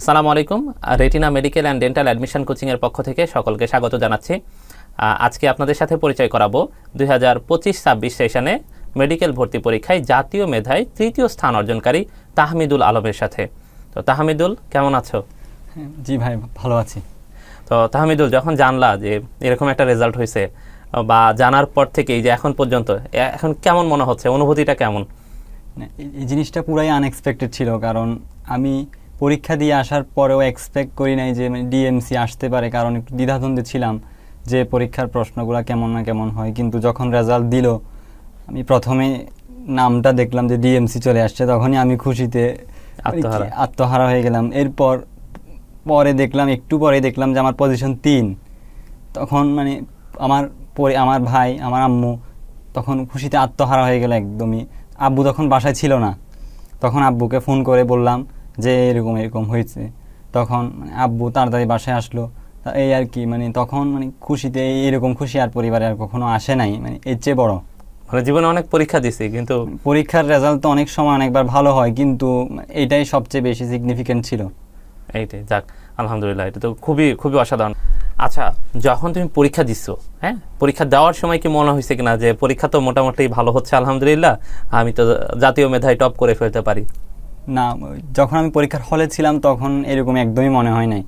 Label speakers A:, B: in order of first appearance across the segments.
A: আসসালামু আলাইকুম। Retina medical and dental admission কোচিংয়ের পক্ষ থেকে সকলকে স্বাগত জানাচ্ছি। আজকে আপনাদের সাথে পরিচয় করাবো 2025-26 সেশনে মেডিকেল ভর্তি পরীক্ষায় জাতীয় মেধায় তৃতীয় স্থান অর্জনকারী তাহমিদুল আলমের সাথে। তো তাহমিদুল, কেমন আছো?
B: জি ভাই, ভালো আছি।
A: তো তাহমিদুল, যখন জানলা যে এরকম একটা রেজাল্ট হয়েছে বা জানার পর থেকেই যে এখন পর্যন্ত এখন কেমন মনে হচ্ছে, অনুভূতিটা কেমন?
B: এই জিনিসটা পুরাই আনএক্সপেক্টেড ছিল, কারণ আমি পরীক্ষা দিয়ে আসার পরেও এক্সপেক্ট করি নাই যে ডিএমসি আসতে পারে, কারণ একটু দ্বিধাদ্বন্দ্বে ছিলাম যে পরীক্ষার প্রশ্নগুলো কেমন না কেমন হয়। কিন্তু যখন রেজাল্ট দিল, আমি প্রথমে নামটা দেখলাম যে ডিএমসি চলে আসছে, তখনই আমি খুশিতে আত্মহারা হয়ে গেলাম। এরপর একটু পরে দেখলাম যে আমার পজিশন 3। তখন আমার ভাই, আমার আম্মু তখন খুশিতে আত্মহারা হয়ে গেল একদমই। আব্বু তখন বাসায় ছিল না, তখন আব্বুকে ফোন করে বললাম যে এরকম এরকম হয়েছে। তখন আব্বু তাড়াতাড়ি বাসায় আসলো, এই আর কি। তখন খুশিতে এরকম খুশি আর পরিবারে আর কখনো আসে নাই, এর চেয়ে বড়।
A: জীবনে অনেক পরীক্ষা দিছি, কিন্তু
B: পরীক্ষার রেজাল্ট তো অনেক সময় অনেকবার ভালো হয়, কিন্তু এটাই সবচেয়ে বেশি সিগনিফিকেন্ট ছিল।
A: এইটাই, যাক আলহামদুলিল্লাহ, এটা তো খুবই খুবই অসাধারণ। আচ্ছা, যখন তুমি পরীক্ষা দিচ্ছ, হ্যাঁ, পরীক্ষা দেওয়ার সময় কি মনে হয়েছে কিনা যে পরীক্ষা তো মোটামুটি ভালো হচ্ছে, আলহামদুলিল্লাহ, আমি তো জাতীয় মেধায় টপ করে ফেলতে পারি?
B: না, যখন আমি পরীক্ষার হলে ছিলাম তখন এরকম একদমই মনে হয় নাই।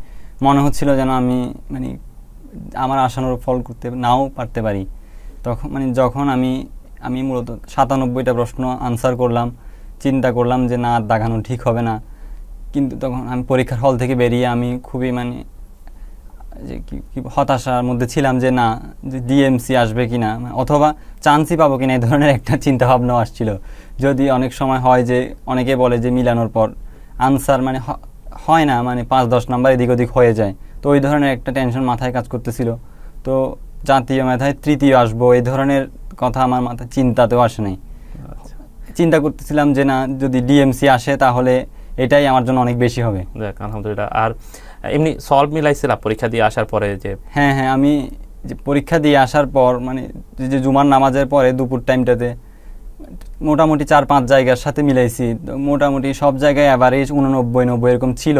B: মনে হচ্ছিল যেন আমি আমার আশানুরূপ ফল করতে নাও পারতে পারি। তখন যখন আমি মূলত 97টা প্রশ্ন আনসার করলাম, চিন্তা করলাম যে না, দাগানো ঠিক হবে না। কিন্তু তখন আমি পরীক্ষার হল থেকে বেরিয়ে আমি খুবই যে কি হতাশার মধ্যে ছিলাম যে না, যে ডিএমসি আসবে কিনা অথবা চান্সই পাবো কিনা, এই ধরনের একটা চিন্তা ভাবনাও আসছিল। যদি অনেক সময় হয় যে অনেকে বলে যে মিলানোর পর আনসার হয় না, 5-10 নাম্বার এদিক ওদিক হয়ে যায়, তো ওই ধরনের একটা টেনশন মাথায় কাজ করতেছিল। তো জাতীয় মেধায় তৃতীয় আসবো, এই ধরনের কথা আমার মাথায় চিন্তাতেও আসে নাই। চিন্তা করতেছিলাম যে না, যদি ডিএমসি আসে তাহলে এটাই আমার জন্য অনেক বেশি হবে।
A: দেখ আলহামদুলিল্লাহ। আর এমনি সলভ মিলাইছিলাম পরীক্ষা দিয়ে আসার পরে? যে
B: হ্যাঁ, আমি যে পরীক্ষা দিয়ে আসার পর যে জুমার নামাজের পরে দুপুর টাইমটাতে মোটামুটি 4-5 জায়গার সাথে মিলাইছি। মোটামুটি সব জায়গায় অ্যাভারেজ 89-90 এরকম ছিল।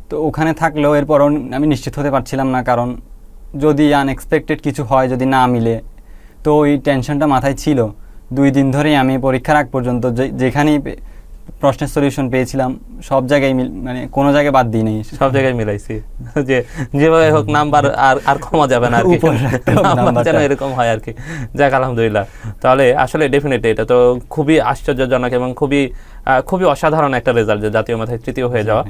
B: তো ওখানে থাকলেও এরপরও আমি নিশ্চিত হতে পারছিলাম না, কারণ যদি আনএক্সপেক্টেড কিছু হয়, যদি না মিলে, তো ওই টেনশনটা মাথায় ছিল। 2 দিন ধরেই আমি পরীক্ষার আগ পর্যন্ত যেখানেই প্রশ্নের সলিউশন পেয়েছিলাম সব জায়গায় কোনো জায়গায় বাদ দিই নাই,
A: সব জায়গায় মিলাইছি যে যেভাবে হোক নাম্বার আর কমা যাবে না আর কি, যেন এরকম হয় আর কি। যাক আলহামদুলিল্লাহ। তাহলে আসলে ডেফিনেটলি এটা তো খুবই আশ্চর্যজনক এবং খুবই খুবই অসাধারণ একটা রেজাল্ট, যে জাতীয় মেধায় তৃতীয় হয়ে যাওয়া।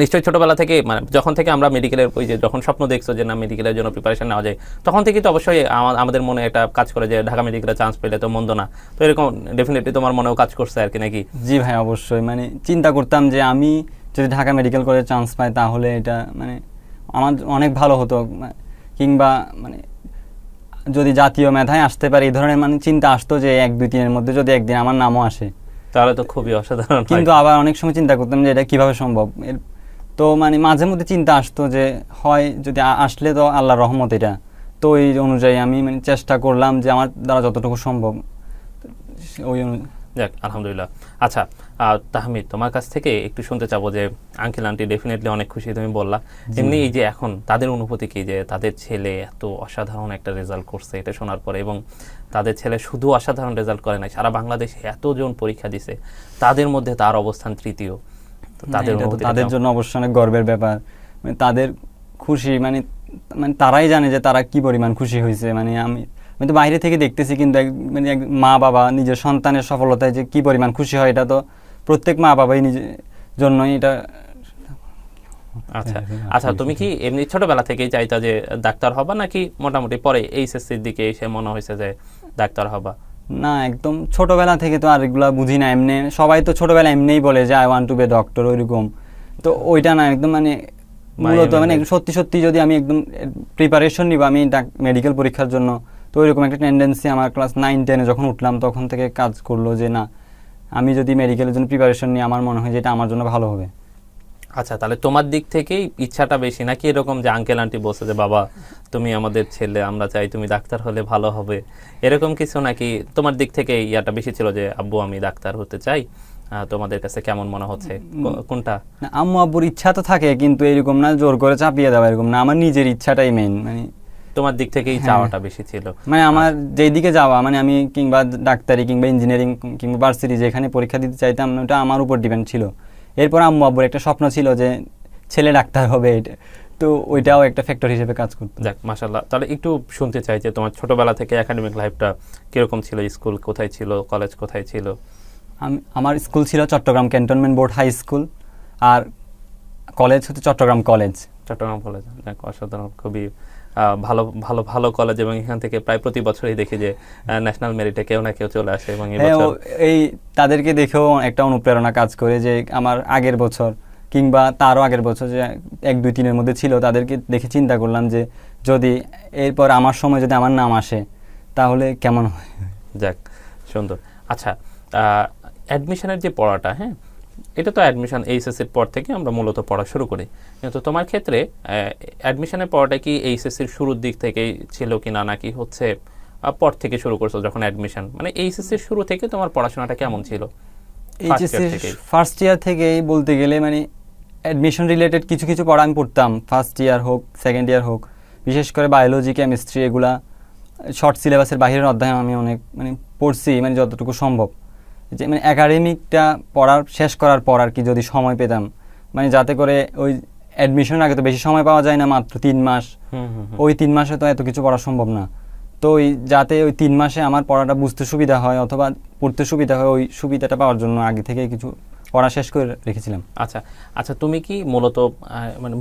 A: নিশ্চয়ই ছোটবেলা থেকে যখন থেকে আমরা মেডিকেলের ওই যে যখন স্বপ্ন দেখছো যে না মেডিকেলের জন্য প্রিপারেশন নেওয়া যায়, তখন থেকেই তো অবশ্যই আমাদের মনে একটা কাজ করে যে ঢাকা মেডিকেলে চান্স পেলে তো মন্দ না। তো এরকম ডেফিনেটলি তোমার মনেও কাজ করছে আর কি, নাকি?
B: জি ভাই, অবশ্যই। চিন্তা করতাম যে আমি যদি ঢাকা মেডিকেল কলেজে চান্স পাই তাহলে এটা আমার অনেক ভালো হতো, কিংবা যদি জাতীয় মেধায় আসতে পারি, এই ধরনের চিন্তা আসতো যে 1-2-3 মধ্যে যদি একদিন আমার নামও আসে
A: তাহলে তো খুবই অসাধারণ।
B: কিন্তু আবার অনেক সময় চিন্তা করতাম যে এটা কিভাবে সম্ভব। তো মাঝে মধ্যে চিন্তা আসতো যে হয় যদি আসলে তো আল্লাহর রহমত এটা। তো ওই অনুযায়ী আমি চেষ্টা করলাম যে আমার দ্বারা যতটুকু সম্ভব ওই
A: যাক আলহামদুলিল্লাহ। আচ্ছা তাহমিদ, তোমার কাছ থেকে একটু শুনতে চাবো যে আঙ্কেল আন্টি ডেফিনেটলি অনেক খুশি, তুমি বললা। এমনি এই যে এখন তাদের অনুভূতি কি, যে তাদের ছেলে এত অসাধারণ একটা রেজাল্ট করছে এটা শোনার পরে, এবং তাদের ছেলে শুধু অসাধারণ রেজাল্ট করে নাই, সারা বাংলাদেশে এতজন পরীক্ষা দিছে, তাদের মধ্যে তার অবস্থান তৃতীয়।
B: তাদের জন্য অবশ্যই অনেক গর্বের ব্যাপার। তাদের খুশি তারাই জানে যে তারা কি পরিমাণ খুশি হয়েছে। আমি তো বাইরে থেকে দেখতেছি, কিন্তু মা বাবা নিজের সন্তানের সফলতায় যে কি পরিমাণ খুশি হয়, এটা তো প্রত্যেক মা বাবাই নিজের জন্যই এটা।
A: আচ্ছা আচ্ছা, তুমি কি এমনি ছোটবেলা থেকেই চাইতা যে ডাক্তার হবা, নাকি মোটামুটি পরে এইচএসসির দিকে এসে মনে হয়েছে যে ডাক্তার হবা?
B: না, একদম ছোটবেলা থেকে তো আর এগুলা বুঝি না। এমনি সবাই তো ছোটবেলা এমনিই বলে যে I want to be doctor, ওইরকম। তো ওইটা না, একদম মূলত সত্যি সত্যি যদি আমি একদম প্রিপারেশন নিব আমি মেডিকেল পরীক্ষার জন্য, তো ওইরকম একটা টেন্ডেন্সি আমার ক্লাস 9-10 যখন উঠলাম তখন থেকে কাজ করলো যে না, আমি যদি মেডিকেলের জন্য প্রিপারেশন নিই আমার মনে হয় যে এটা আমার জন্য ভালো হবে।
A: আচ্ছা, তাহলে তোমার দিক থেকেই ইচ্ছাটা বেশি, নাকি এরকম যে আঙ্কেল আন্টি বলছে যে বাবা তুমি আমাদের ছেলে, আমরা চাই তুমি ডাক্তার হলে ভালো হবে, এরকম কিছু, নাকি তোমার দিক থেকে ইয়াটা বেশি ছিল যে আব্বু আমি ডাক্তার হতে চাই, তোমাদের কাছে কেমন মনে হচ্ছে কোনটা?
B: না, আম্মু আব্বুর ইচ্ছা তো থাকে, কিন্তু এরকম না জোর করে চাপিয়ে দেওয়া এরকম না, আমার নিজের ইচ্ছাটাই মেইন। মানে
A: তোমার দিক থেকেই চাওয়াটা বেশি ছিল?
B: মানে আমার যেই দিকে যাওয়া, মানে আমি কিংবা ডাক্তারি কিংবা ইঞ্জিনিয়ারিং কিংবা ভার্সিটি যেখানে পরীক্ষা দিতে চাইতাম, ওটা আমার উপর ডিপেন্ড ছিল। এরপর আম্মু আব্বুর একটা স্বপ্ন ছিল যে ছেলে ডাক্তার হবে, এটা তো ওইটাও একটা ফ্যাক্টর হিসেবে কাজ করতো।
A: যাক মাশাআল্লাহ। তাহলে একটু শুনতে চাই যে তোমার ছোটবেলা থেকে একাডেমিক লাইফটা কিরকম ছিল? স্কুল কোথায় ছিল, কলেজ কোথায় ছিল?
B: আমার স্কুল ছিল Chattogram cantonment board high school, আর কলেজ হচ্ছে চট্টগ্রাম কলেজ।
A: চট্টগ্রাম কলেজ, যাক অসাধারণ, খুবই ভালো ভালো ভালো কলেজ, এবং এখান থেকে প্রায় প্রতি বছরই দেখি যে ন্যাশনাল মেরিটে কেউ না কেউ চলে আসে, এবং
B: এই তাদেরকে দেখেও একটা অনুপ্রেরণা কাজ করে যে আমার আগের বছর কিংবা তারও আগের বছর যে 1, 2, 3-এর মধ্যে ছিল, তাদেরকে দেখে চিন্তা করলাম যে যদি এরপর আমার সময় যদি আমার নাম আসে তাহলে কেমন হয়।
A: যাক সুন্দর। আচ্ছা, অ্যাডমিশনের যে পড়াটা, হ্যাঁ, এটা তো অ্যাডমিশন এইচএসসির পর থেকে আমরা মূলত পড়া শুরু করি, কিন্তু তোমার ক্ষেত্রে অ্যাডমিশনের পড়াটা কি এইচএসসির শুরুর দিক থেকেই ছিল কি না, নাকি হচ্ছে পর থেকে শুরু করছো যখন অ্যাডমিশন, মানে এইচএসসির শুরু থেকে তোমার পড়াশোনাটা কেমন ছিল?
B: এইচএসসি ফার্স্ট ইয়ার থেকেই বলতে গেলে মানে অ্যাডমিশন রিলেটেড কিছু কিছু পড়া আমি পড়তাম, ফার্স্ট ইয়ার হোক সেকেন্ড ইয়ার হোক, বিশেষ করে বায়োলজি কেমিস্ট্রি এগুলা শর্ট সিলেবাসের বাইরের অধ্যায় আমি অনেক মানে পড়ছি, মানে যতটুকু সম্ভব, যে মানে একাডেমিকটা পড়ার শেষ করার পর আর কি যদি সময় পেতাম, মানে যাতে করে ওই অ্যাডমিশনের আগে তো বেশি সময় পাওয়া যায় না, মাত্র 3 মাস, ওই 3 মাসে তো এত কিছু পড়া সম্ভব না, তো ওই যাতে ওই 3 মাসে আমার পড়াটা বুঝতে সুবিধা হয় অথবা পড়তে সুবিধা হয়, ওই সুবিধাটা পাওয়ার জন্য আগে থেকে কিছু পড়া শেষ করে রেখেছিলাম।
A: আচ্ছা আচ্ছা, তুমি কি মূলত মানে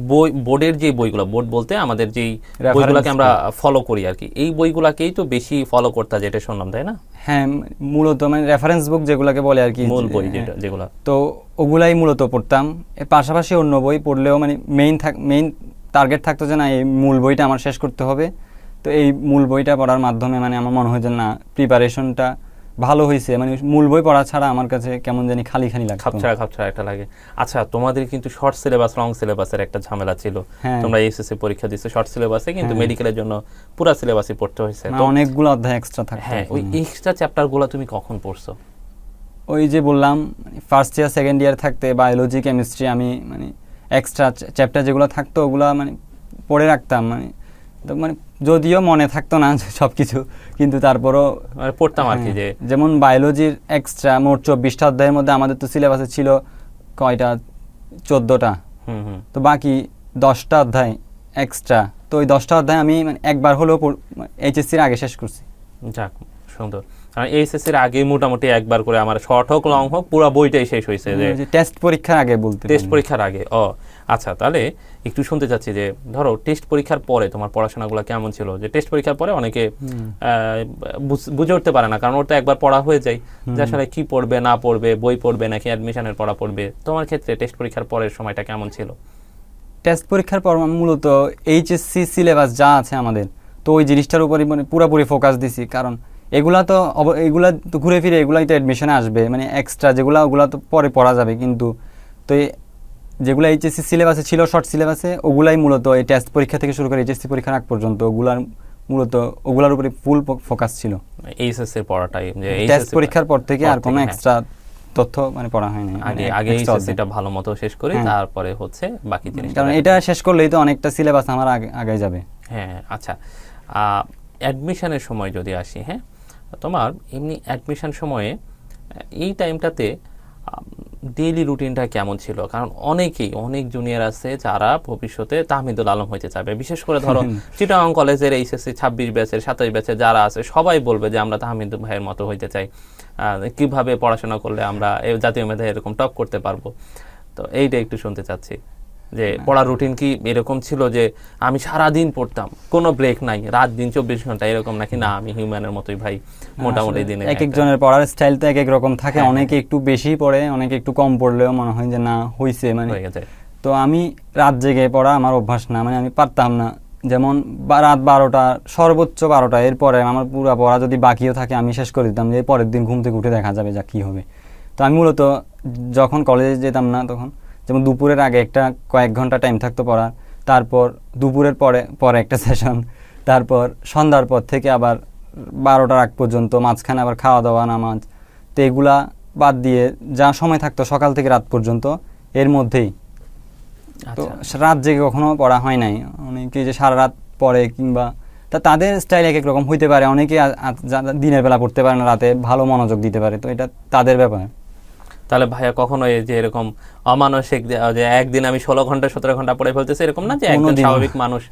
A: বোর্ডের যে বইগুলো, বোর্ড বলতে আমাদের যেই বইগুলোকে আমরা ফলো করি আর কি, এই বইগুলোকেই তো বেশি ফলো করতে, যেটা শুনলাম, তাই না?
B: হ্যাঁ, মূলত মানে রেফারেন্স বুক যেগুলোকে বলে আর কি,
A: মূল বই যেগুলো,
B: তো ওগুলাই মূলত পড়তাম। এর পাশাপাশি অন্য বই পড়লেও মানে মেইন টার্গেট থাকতো যে না এই মূল বইটা আমার শেষ করতে হবে, তো এই মূল বইটা পড়ার মাধ্যমে মানে আমার মনে হয় যে না প্রিপারেশনটা ভালো হয়েছে, মানে মূল বই পড়া ছাড়া আমার কাছে কেমন জানি খালি খালি লাগে,
A: খাপছাড়া একটা লাগে। আচ্ছা, তোমাদের কিন্তু শর্ট সিলেবাস লং সিলেবাসের একটা ঝামেলা ছিল, তোমরা এইচএসসি পরীক্ষা দিছো শর্ট সিলেবাসে, কিন্তু মেডিকেলের জন্য পুরো সিলেবাসই পড়তে হয়েছে, তো
B: অনেকগুলো অধ্যায় এক্সট্রা থাকে।
A: হ্যাঁ, ওই এক্সট্রা চ্যাপ্টারগুলো তুমি কখন পড়ছো?
B: ওই যে বললাম ফার্স্ট ইয়ার সেকেন্ড ইয়ার থাকতে বায়োলজি কেমিস্ট্রি আমি মানে এক্সট্রা চ্যাপ্টার যেগুলো থাকতো ওগুলো মানে পড়ে রাখতাম, মানে যদিও মনে থাকতো না সব কিছু, কিন্তু তারপরও
A: পড়তাম আর কি। যে
B: যেমন বায়োলজির এক্সট্রা মোট 24টা অধ্যায়ের মধ্যে আমাদের তো সিলেবাসে ছিল কয়টা, 14টা, তো বাকি 10টা অধ্যায় এক্সট্রা, তো ওই 10টা অধ্যায় আমি মানে একবার হলেও এইচএসসির আগে শেষ করছি।
A: যাক সুন্দর, কারণ এইচএসসির আগে মোটামুটি একবার করে আমার শর্ট হোক লং হোক পুরো বইটাই শেষ হয়েছে, যে
B: টেস্ট পরীক্ষার আগে বলতে,
A: টেস্ট পরীক্ষার আগে। ও আচ্ছা, তাহলে একটু শুনতে চাচ্ছি যে ধরো টেস্ট পরীক্ষার পরে তোমার পড়াশোনাগুলো কেমন ছিল? যে টেস্ট পরীক্ষার পরে অনেকে বুঝে উঠতে পারে না, কারণ ওর তো একবার পড়া হয়ে যায় যে আসলে কি পড়বে না পড়বে, বই পড়বে নাকি অ্যাডমিশনের পড়া পড়বে। তোমার ক্ষেত্রে টেস্ট পরীক্ষার পরের সময়টা কেমন ছিল?
B: টেস্ট পরীক্ষার পর মূলত এইচএসসি সিলেবাস যা আছে আমাদের, তো ওই জিনিসটার উপরই মানে পুরোপুরি ফোকাস দিছি, কারণ এগুলা তো ঘুরে ফিরে এগুলাই তো অ্যাডমিশনে আসবে, মানে এক্সট্রা ওগুলা তো পরে পড়া যাবে, কিন্তু তো যেগুলো এইচএসসি সিলেবাসে ছিল শর্ট সিলেবাসে ওগুলাই মূলত এই টেস্ট পরীক্ষা থেকে শুরু করে এইচএসসি পরীক্ষার আগ পর্যন্ত ওগুলার উপরে ফুল ফোকাস ছিল।
A: এইচএসসি পড়াটাই, যে
B: টেস্ট পরীক্ষার পর থেকে আর কোনো এক্সট্রা তথ্য মানে পড়া হয়নি,
A: আগে এইচএসসিটা ভালো মতো শেষ করে তারপরে হচ্ছে বাকি জিনিস,
B: কারণ এটা শেষ করলেই তো অনেকটা সিলেবাস আমার আগে যাবে।
A: হ্যাঁ আচ্ছা, অ্যাডমিশনের সময় যদি আসি, হ্যাঁ, তোমার এমনি অ্যাডমিশন সময়ে এই টাইমটাতে ডেইলি রুটিনটা কেমন ছিল? কারণ অনেক জুনিয়র আছে যারা ভবিষ্যতে তাহমিদুল আলম হইতে চাবে, বিশেষ করে ধরো চিটাগাং কলেজের এইচএসসি 26 ব্যাচের 27 ব্যাচের যারা আছে সবাই বলবে যে আমরা তাহমিদুল ভাইয়ের মতো হইতে চাই, কিভাবে পড়াশোনা করলে আমরা এই জাতীয় মেধায় এরকম টপ করতে পারবো। তো এইটা একটু শুনতে চাচ্ছি যে পড়ার রুটিন কি এরকম ছিল যে আমি সারাদিন পড়তাম, কোনো ব্রেক নাই, রাত দিন 24 ঘন্টা এরকম, নাকি না আমি হিউম্যানের মতোই ভাই মোটামুটি দিনে?
B: এক একজনের পড়ার স্টাইল তো এক এক রকম থাকে, অনেকে একটু বেশি পড়ে, অনেকে একটু কম পড়লেও মনে হয় যে না হইছে মানে। তো আমি রাত জেগে পড়া আমার অভ্যাস না, মানে আমি পারতাম না, যেমন রাত 12টা সর্বোচ্চ 12টা, এরপরে আমার পুরো পড়া যদি বাকিও থাকে আমি শেষ করে দিতাম, যে পরের দিন ঘুম থেকে উঠে দেখা যাবে যা কী হবে। তো আমি মূলত যখন কলেজে যেতাম না তখন যেমন দুপুরের আগে একটা কয়েক ঘন্টা টাইম থাকতো পড়ার, তারপর দুপুরের পরে একটা সেশন, তারপর সন্ধ্যার পর থেকে আবার 12টার আগ পর্যন্ত, মাঝখানে আবার খাওয়া দাওয়া নামাজ, তো এগুলা বাদ দিয়ে যা সময় থাকতো সকাল থেকে রাত পর্যন্ত এর মধ্যেই, তো
A: আচ্ছা
B: রাত জেগে কখনো পড়া হয় নাই। অনেকে যে সারা রাত পড়ে কিংবা তাদের স্টাইল এক এক রকম হইতে পারে, অনেকে যারা দিনের বেলা পড়তে পারে না, রাতে ভালো মনোযোগ দিতে পারে, তো এটা তাদের ব্যাপার।
A: তাহলে ভাইয়া কখনো এই যে এরকম অমানসিক যে একদিন আমি 16 ঘন্টা 17 ঘন্টা পড়ে ফেলতেছি এরকম না, যে একজন
B: কোনোদিন না।
A: স্বাভাবিক মানুষ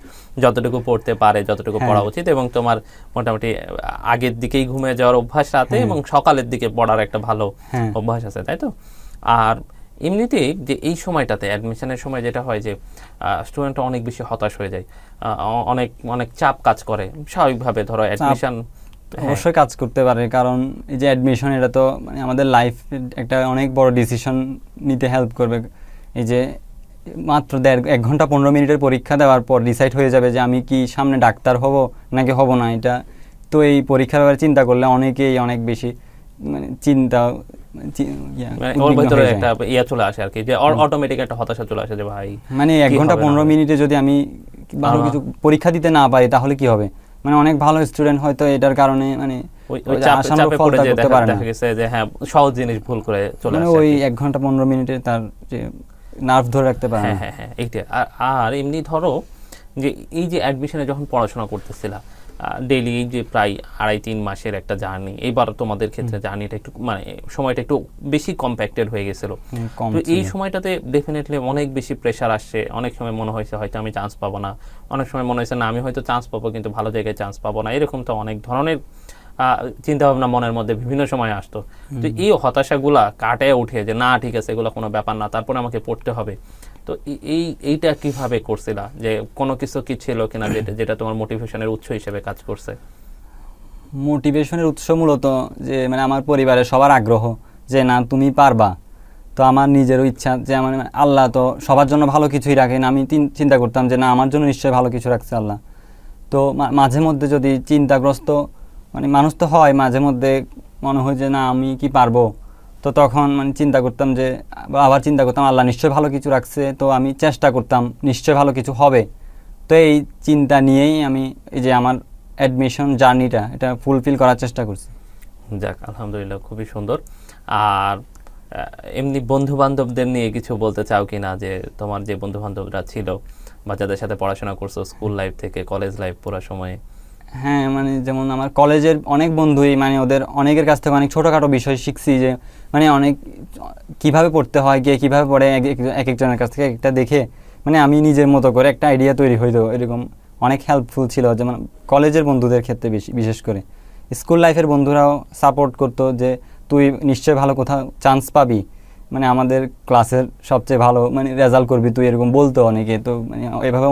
A: যতটুকু পড়তে পারে যতটুকু
B: হ্যাঁ।
A: পড়া উচিত, এবং তোমার মোটামুটি আগের দিকেই ঘুমিয়ে যাওয়ার অভ্যাস রাতে
B: হ্যাঁ।
A: এবং সকালের দিকে পড়ার একটা ভালো
B: হ্যাঁ।
A: অভ্যাস আছে, তাই তো? আর এমনিতেই যে এই সময়টাতে অ্যাডমিশনের সময় যেটা হয় যে স্টুডেন্ট অনেক বেশি হতাশ হয়ে যায়, অনেক অনেক চাপ কাজ করে স্বাভাবিকভাবে, ধরো অ্যাডমিশন
B: অবশ্যই কাজ করতে পারে, কারণ এই যে অ্যাডমিশন এটা তো মানে আমাদের লাইফ একটা অনেক বড় ডিসিশন নিতে হেল্প করবে। এই যে মাত্র 1 ঘন্টা 15 মিনিটের পরীক্ষা দেওয়ার পর ডিসাইড হয়ে যাবে যে আমি কি সামনে ডাক্তার হব নাকি হব না, এটা তো এই পরীক্ষার ব্যাপারে চিন্তা করলে অনেকেই অনেক বেশি মানে চিন্তা
A: ওর ভিতরে একটা ইয়া চলে আসে আর কি, যে অটোমেটিক একটা হতাশা চলে আসে যে ভাই
B: মানে 1 ঘন্টা 15 মিনিটে যদি আমি ভালো কিছু পরীক্ষা দিতে না পারি তাহলে কি হবে। মানে অনেক ভালো স্টুডেন্ট হয়তো এটার কারণে মানে
A: চাপে পড়ে যে দেখা গেছে যে হ্যাঁ সহজ জিনিস ভুল করে চলে আসে,
B: ওই 1 ঘন্টা 15 মিনিটে তার যে নার্ভ ধরে রাখতে পারে না।
A: হ্যাঁ হ্যাঁ এইটা। আর এমনি ধরো যে এই যে অ্যাডমিশনে যখন পড়াশোনা করতেছিলা ডেইলি, এই যে প্রায় 2.5-3 মাসের একটা জার্নি, এইবার তোমাদের ক্ষেত্রে জার্নিটা একটু মানে সময়টা একটু বেশি কম্প্যাক্টেড হয়ে গেছিল, তো এই সময়টাতে ডেফিনেটলি অনেক বেশি প্রেশার আসছে। অনেক সময় মনে হয়েছে হয়তো আমি চান্স পাবো না, অনেক সময় মনে হয়েছে না আমি হয়তো চান্স পাবো কিন্তু ভালো জায়গায় চান্স পাবো না, এরকম তো অনেক ধরনের চিন্তা ভাবনা মনের মধ্যে বিভিন্ন সময় আসতো। তো এই হতাশাগুলা কাটায় উঠে যে না ঠিক আছে এগুলো কোনো ব্যাপার না, তারপরে আমাকে পড়তে হবে, তো এইটা কিভাবে করছিলা? যে কোনো কিছু কি ছিল কিনা যেটা তোমার মোটিভেশনের উৎস হিসেবে কাজ করছে?
B: মোটিভেশনের উৎস মূলত যে মানে আমার পরিবারের সবার আগ্রহ যে না তুমি পারবা, তো আমার নিজেরও ইচ্ছা যে আমার আল্লাহ তো সবার জন্য ভালো কিছুই রাখেন, আমি চিন্তা করতাম যে না আমার জন্য নিশ্চয়ই ভালো কিছু রাখছে আল্লাহ। তো মাঝে মধ্যে যদি চিন্তাগ্রস্ত মানে মানুষ তো হয়, মাঝে মধ্যে মনে হয় যে না আমি কি পারবো, তো তখন মানে চিন্তা করতাম যে আবার চিন্তা করতাম আল্লাহ নিশ্চয়ই ভালো কিছু রাখছে, তো আমি চেষ্টা করতাম নিশ্চয়ই ভালো কিছু হবে। তো এই চিন্তা নিয়েই আমি এই যে আমার অ্যাডমিশন জার্নিটা এটা ফুলফিল করার চেষ্টা করছি।
A: যাক আলহামদুলিল্লাহ, খুবই সুন্দর। আর এমনি বন্ধু বান্ধবদের নিয়ে কিছু বলতে চাও কিনা, যে তোমার যে বন্ধু বান্ধবরা ছিল বা যাদের সাথে পড়াশোনা করছো স্কুল লাইফ থেকে কলেজ লাইফ পুরো সময়ে?
B: হ্যাঁ, মানে যেমন আমার কলেজের অনেক বন্ধুই মানে ওদের অনেকের কাছ থেকে অনেক ছোটোখাটো বিষয় শিখছি, যে মানে অনেক কিভাবে পড়তে হয়, কে কীভাবে পড়ে এক একজনের কাছ থেকে একটা দেখে মানে আমি নিজের মতো করে একটা আইডিয়া তৈরি হইতো, এরকম অনেক হেল্পফুল ছিল। যেমন কলেজের বন্ধুদের ক্ষেত্রে বিশেষ করে, স্কুল লাইফের বন্ধুরাও সাপোর্ট করতো যে তুই নিশ্চয়ই ভালো কোথাও চান্স পাবি, মানে আমাদের ক্লাসের সবচেয়ে ভালো মানে রেজাল্ট করবি তুই, এরকম বলতো অনেকে, তো মানে এভাবে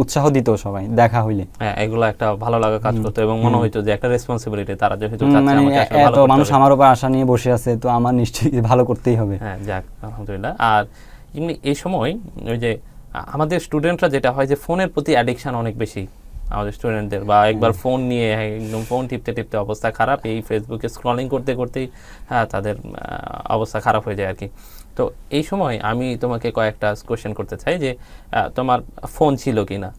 B: উৎসাহ দিত সবাই দেখা হইলে।
A: হ্যাঁ, এগুলো একটা ভালো লাগা কাজ করতো এবং মনে হইতো যে একটা রেসপন্সিবিলিটি, তারা যেহেতু
B: মানে এত মানুষ আমার উপর আশা নিয়ে বসে আছে, তো আমার নিশ্চয়ই ভালো করতেই হবে।
A: হ্যাঁ, যাক আলহামদুলিল্লাহ। আর এমনি এই সময় ওই যে আমাদের স্টুডেন্টরা যেটা হয় যে ফোনের প্রতি অ্যাডিকশন অনেক বেশি আমাদের স্টুডেন্টদের, বা একবার ফোন নিয়ে একদম ফোন টিপতে টিপতে অবস্থা খারাপ, এই ফেসবুকে স্ক্রলিং করতে করতেই হ্যাঁ তাদের অবস্থা খারাপ হয়ে যায় আর কি। তো এই সময় আমি তোমাকে কয়েকটা কোশ্চেন করতে চাই যে তোমার ফোন ছিল কি না?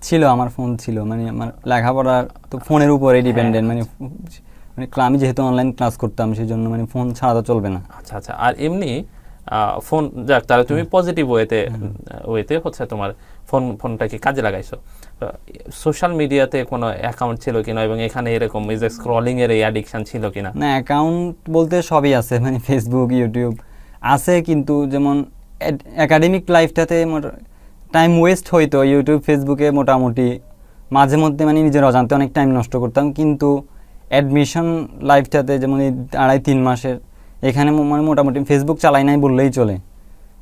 B: ছিল, আমার ফোন ছিল, মানে আমার লেখাপড়ার তো ফোনের উপরে ডিপেন্ডেন্ট, মানে আমি যেহেতু অনলাইন ক্লাস করতাম সেই জন্য মানে ফোন ছাড়া তো চলবে না।
A: আচ্ছা আচ্ছা। আর এমনি ফোন যাক, তাহলে তুমি পজিটিভ ওয়েতে হচ্ছে তোমার ফোনটাকে কাজে লাগাইছো। সোশ্যাল মিডিয়াতে কোনো অ্যাকাউন্ট ছিল কিনা, এবং এখানে এরকম এই যে স্ক্রলিং এর এই অ্যাডিকশন ছিল কিনা?
B: না, অ্যাকাউন্ট বলতে সবই আছে, মানে ফেসবুক ইউটিউব আছে, কিন্তু যেমন একাডেমিক লাইফটাতে টাইম ওয়েস্ট হইতো ইউটিউব ফেসবুকে মোটামুটি, মাঝে মধ্যে মানে নিজের অজান্তে অনেক টাইম নষ্ট করতাম, কিন্তু অ্যাডমিশন লাইফটাতে যেমন এই 2.5-3 মাসের এখানে মানে মোটামুটি ফেসবুক চালাই নাই বললেই চলে,